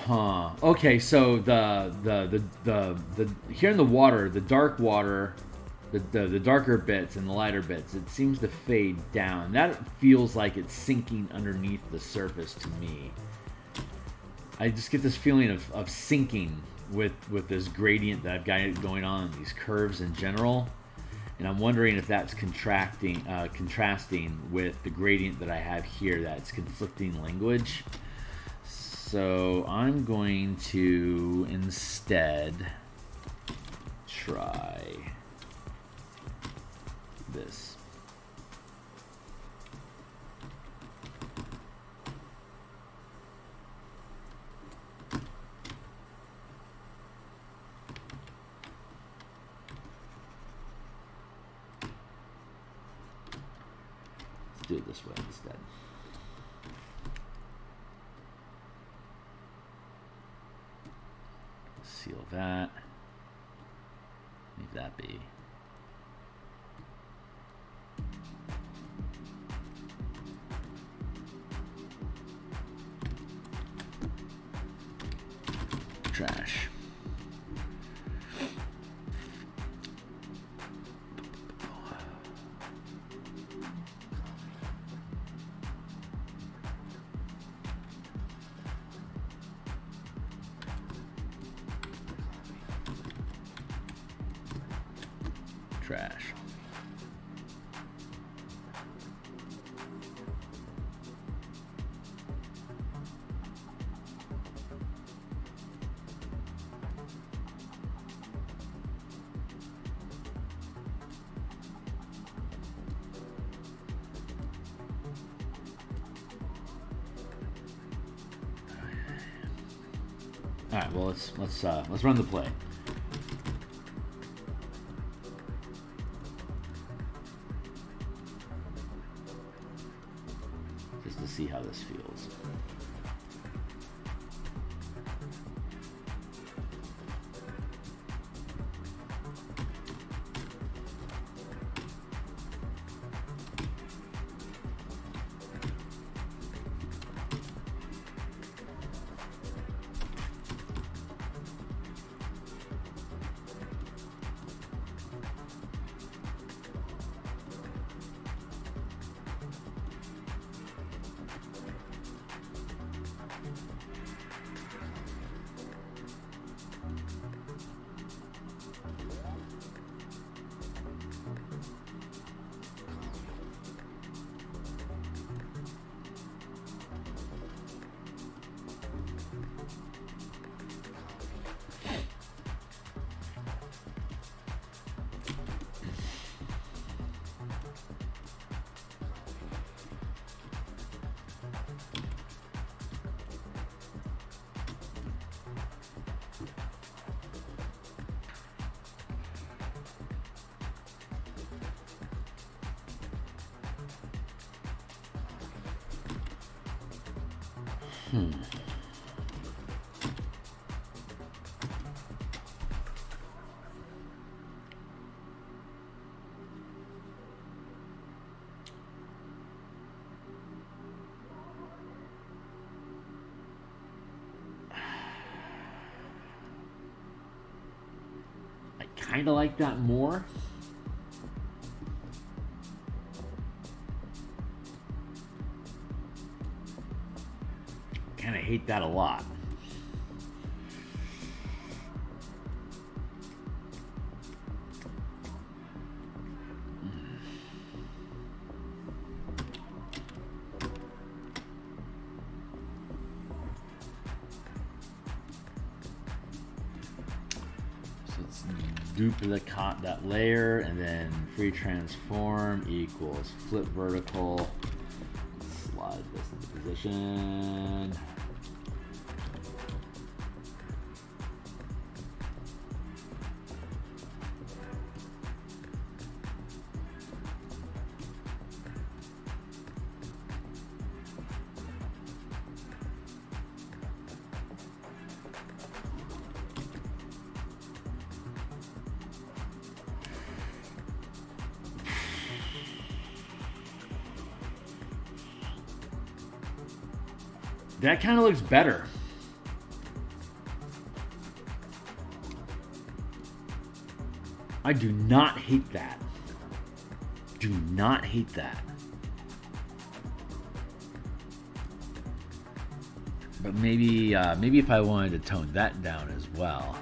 Huh. Okay, so the here in the water, the dark water, the darker bits and the lighter bits, it seems to fade down. That feels like it's sinking underneath the surface to me. I just get this feeling of sinking with this gradient that I've got going on, these curves in general. And I'm wondering if that's contrasting with the gradient that I have here, that's conflicting language. So I'm going to instead try this. this way instead. Seal that. Leave that be. Trash. Trash. All right. Well, let's run the play. Just to see how this feels. I kind of like that more. Kind of hate that a lot. So let's duplicate that layer, and then free transform equals flip vertical. Slide this into position. That kind of looks better. I do not hate that. Do not hate that. But maybe if I wanted to tone that down as well.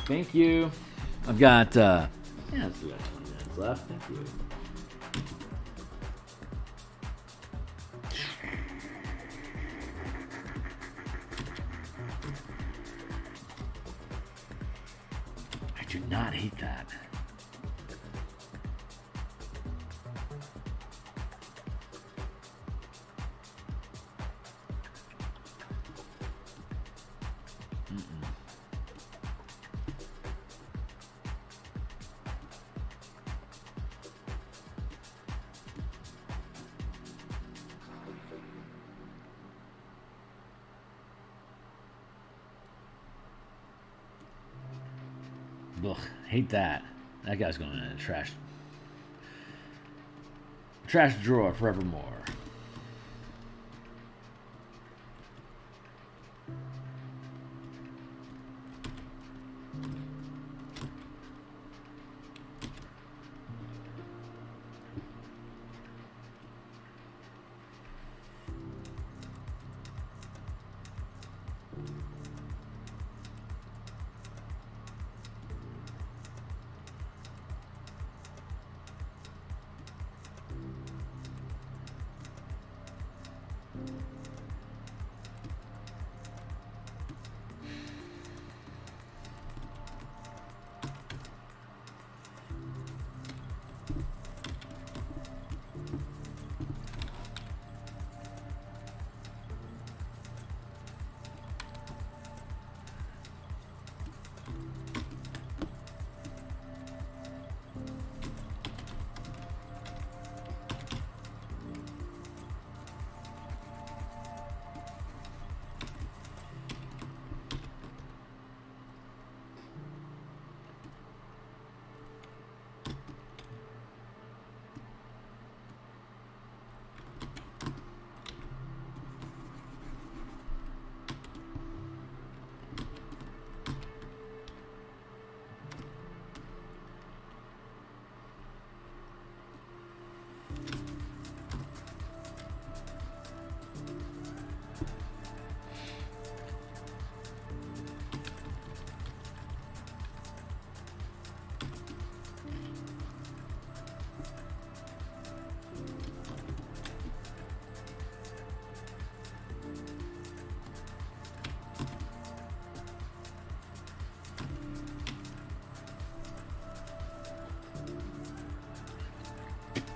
Thank you. I've got, yeah, let's do that 20 minutes left. Thank you. I do not hate that. Ugh, hate that. That guy's going in a trash drawer forevermore.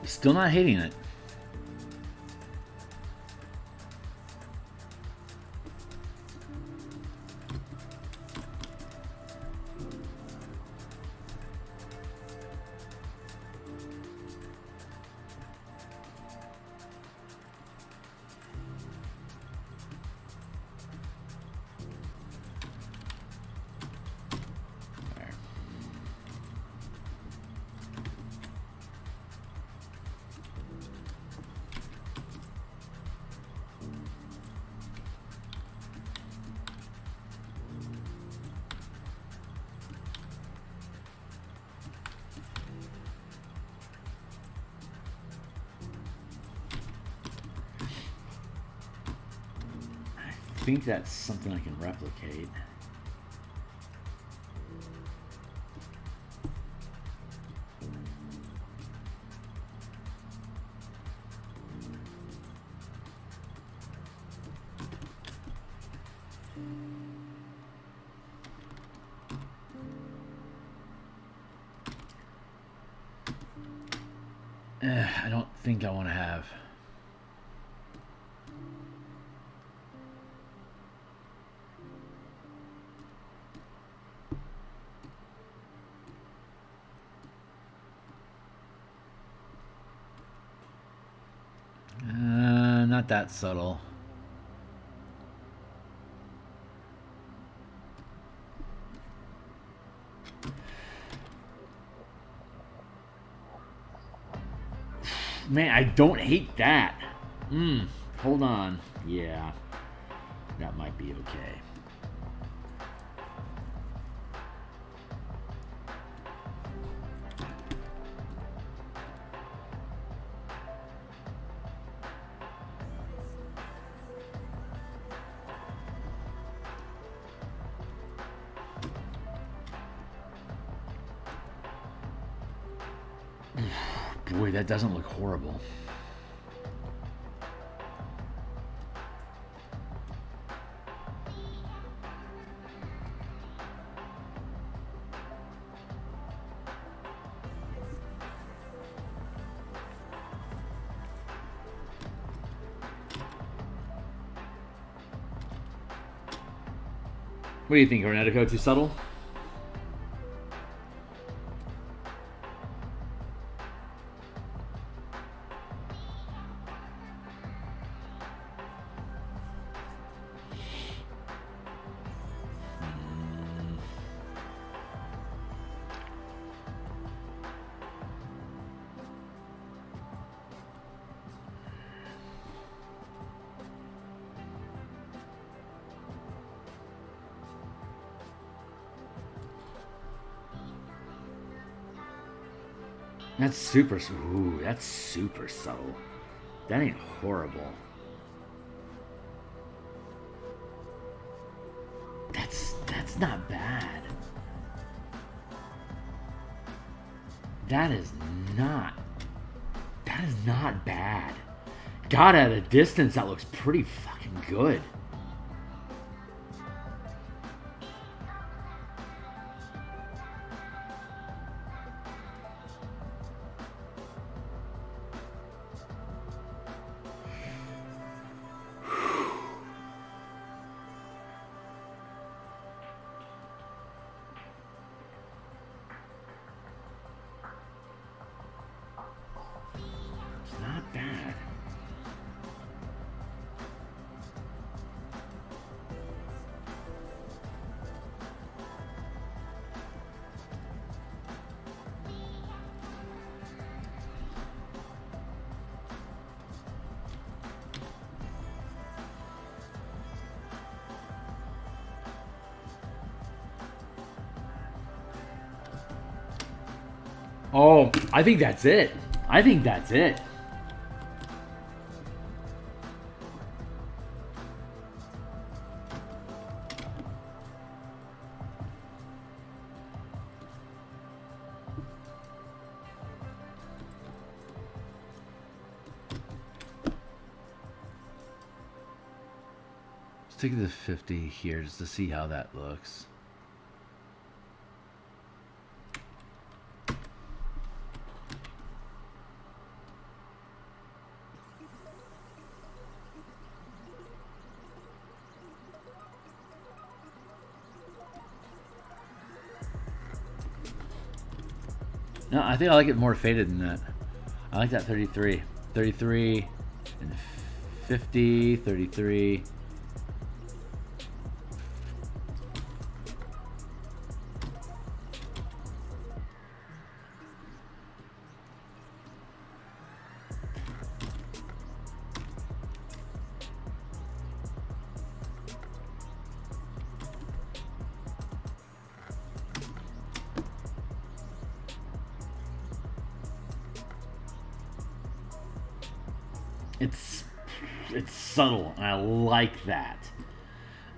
Still not hating it. I think that's something I can replicate. I don't think I want to have. Not that subtle. Man, I don't hate that. Hold on. Yeah, that might be okay. Boy, that doesn't look horrible. What do you think, Ornetico? Too subtle? That's super. Ooh, that's super subtle. That ain't horrible. That's not bad. That is not bad. God, at a distance, that looks pretty fucking good. Not bad. Oh, I think that's it. I think that's it. Let's take the 50 here just to see how that looks. No, I think I like it more faded than that. I like that 33. 33 and 50, 33. It's subtle, and I like that.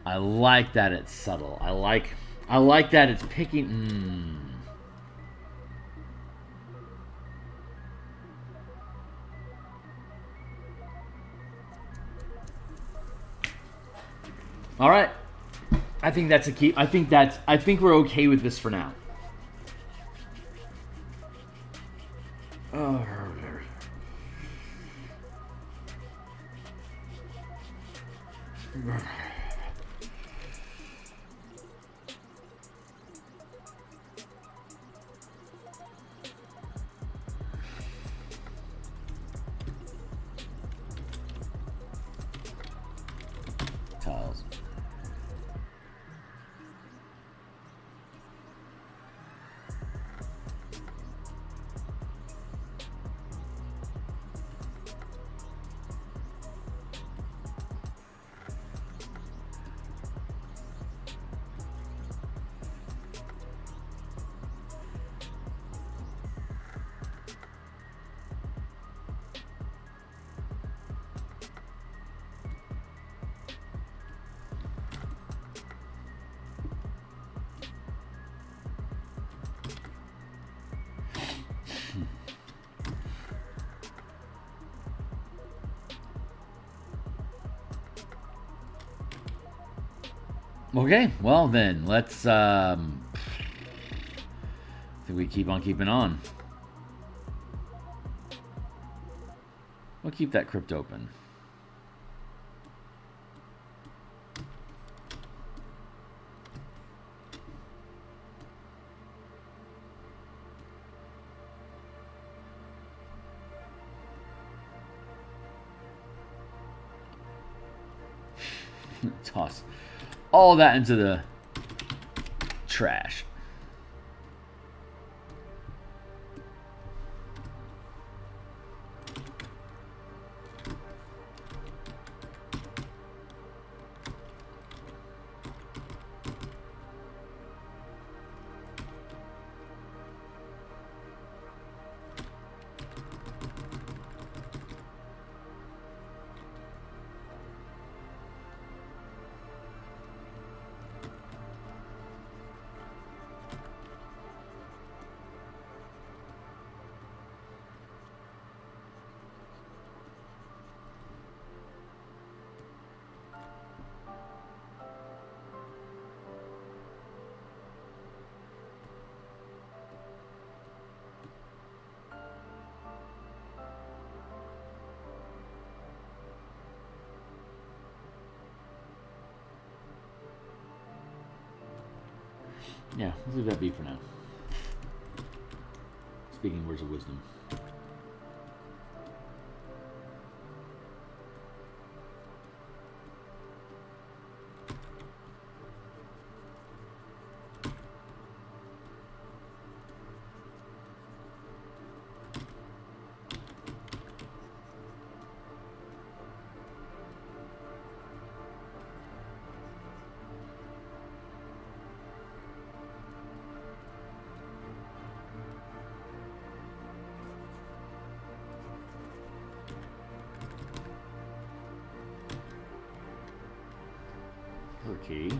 I like that it's subtle. I like that it's picking. All right. I think that's a key. I think we're okay with this for now. Oh. Tiles. Okay, well then, let's, I think we keep on keeping on. We'll keep that crypt open. Toss all that into the trash. Yeah, let's leave that be for now. Speaking words of wisdom. Okay.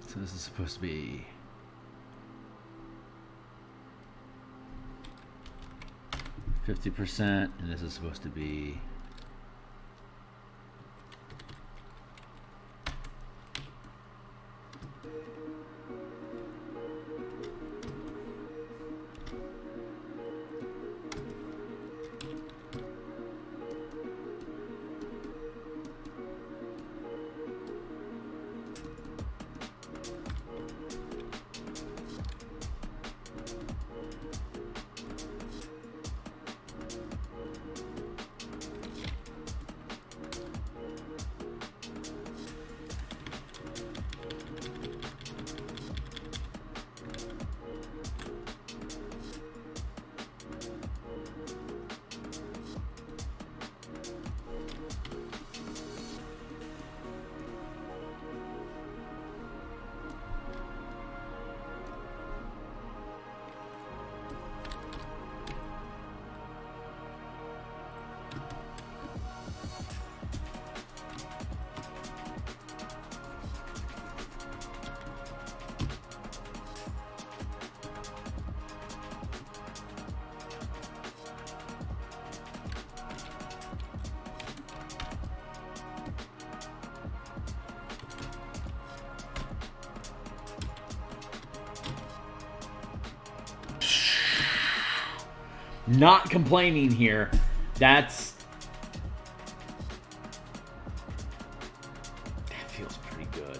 So this is supposed to be 50%, and this is supposed to be not complaining here. That feels pretty good.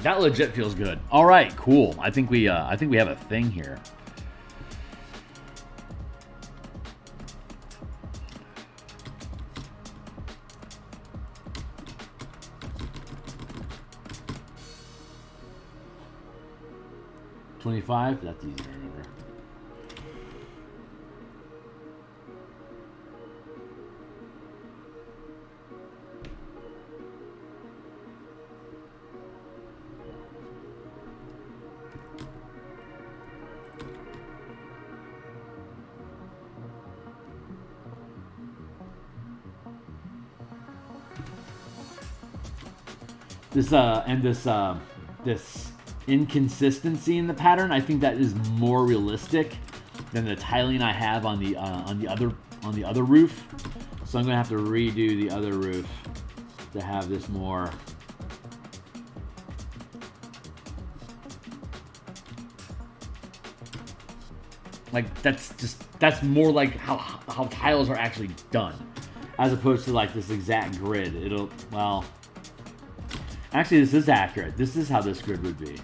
That legit feels good. All right, cool. I think we have a thing here. $25. That's easy to remember. This inconsistency in the pattern, I think that is more realistic than the tiling I have on the other roof. So I'm gonna have to redo the other roof to have this more. Like that's more like how tiles are actually done, as opposed to like this exact grid. Actually, this is accurate. This is how this grid would be,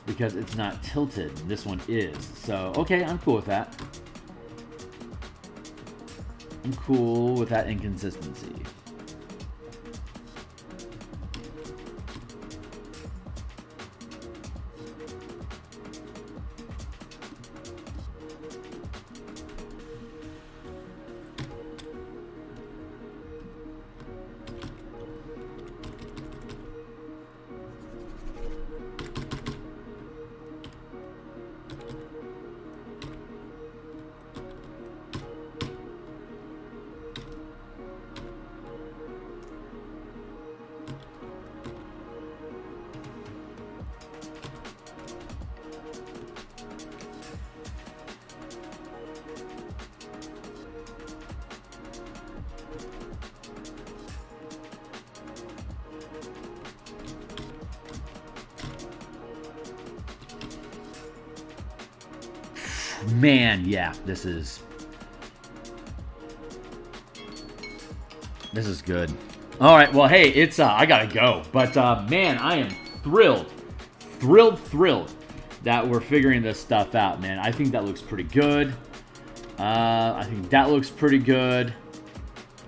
because it's not tilted. This one is. So, okay, I'm cool with that. I'm cool with that inconsistency. Man, yeah, this is good. All right, well, hey, it's I gotta go, but man, I am thrilled that we're figuring this stuff out, man. I think that looks pretty good. I think that looks pretty good.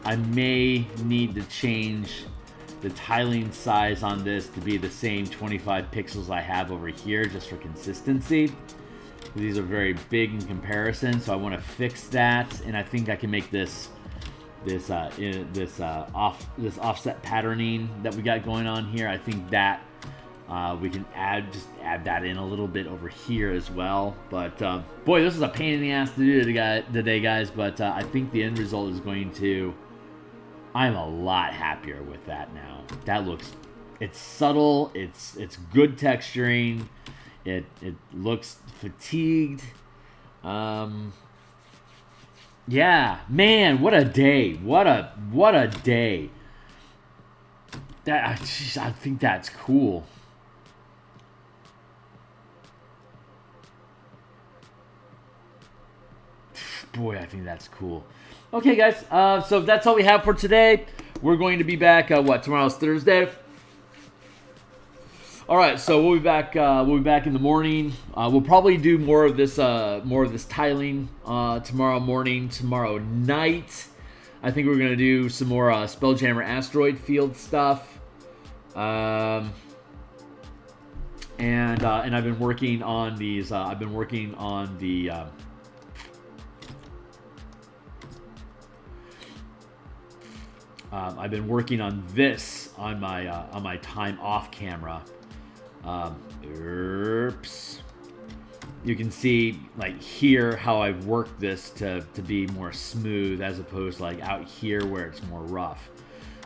I may need to change the tiling size on this to be the same 25 pixels I have over here, just for consistency. These are very big in comparison, so I want to fix that, and I think I can make this offset patterning that we got going on here. I think that we can add that in a little bit over here as well. But boy, this is a pain in the ass to do today, guys. But I think the end result is going to I'm a lot happier with that now. That looks, it's subtle, it's good texturing, it looks fatigued. Yeah, man, what a day. What a day. I think that's cool. Boy, I think that's cool. Okay, guys, so that's all we have for today. We're going to be back, tomorrow's Thursday. All right, so we'll be back in the morning. We'll probably do more of this tiling tomorrow morning, tomorrow night. I think we're gonna do some more Spelljammer asteroid field stuff. And I've been working on these. I've been working on the. I've been working on this on my time off camera. Oops. You can see like here how I've worked this to be more smooth as opposed to like out here where it's more rough.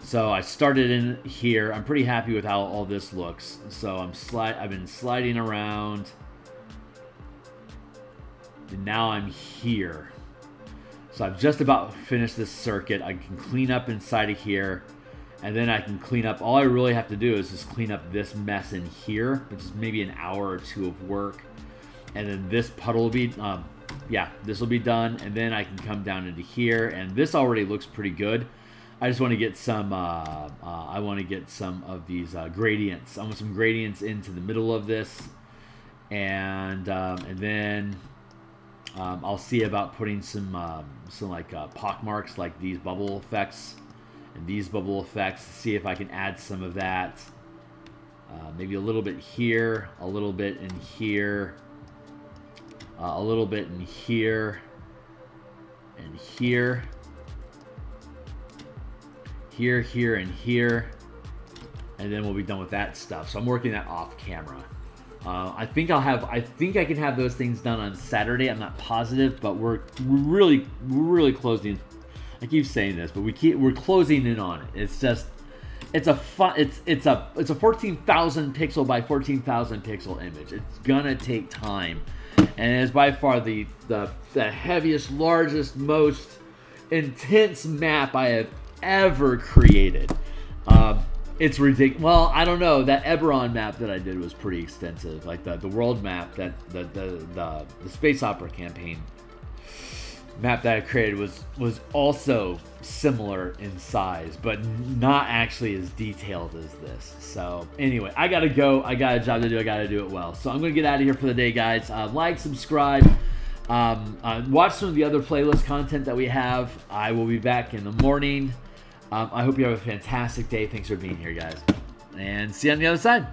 So I started in here. I'm pretty happy with how all this looks. So I've been sliding around, and now I'm here. So I've just about finished this circuit. I can clean up inside of here, and then I can clean up. All I really have to do is just clean up this mess in here, which is maybe an hour or two of work. And then this puddle will be, this will be done. And then I can come down into here, and this already looks pretty good. I just want to get some, I want to get some of these gradients. I want some gradients into the middle of this. And then I'll see about putting some like pock marks, like these bubble effects and these bubble effects. See if I can add some of that. Maybe a little bit here, a little bit in here, a little bit in here, and here, here, and here, and then we'll be done with that stuff. So I'm working that off camera. I think I can have those things done on Saturday. I'm not positive, but we're really closing. I keep saying this, but we're closing in on it. It's just, it's a 14,000 pixel by 14,000 pixel image. It's gonna take time, and it's by far the heaviest, largest, most intense map I have ever created. It's ridiculous. Well, I don't know. That Eberron map that I did was pretty extensive. Like the world map, that the space opera campaign map that I created was also similar in size, but not actually as detailed as this. So anyway, I gotta go. I got a job to do. I gotta do it well. So I'm gonna get out of here for the day, guys. Like, subscribe, watch some of the other playlist content that we have. I will be back in the morning. I hope you have a fantastic day. Thanks for being here, guys. And see you on the other side.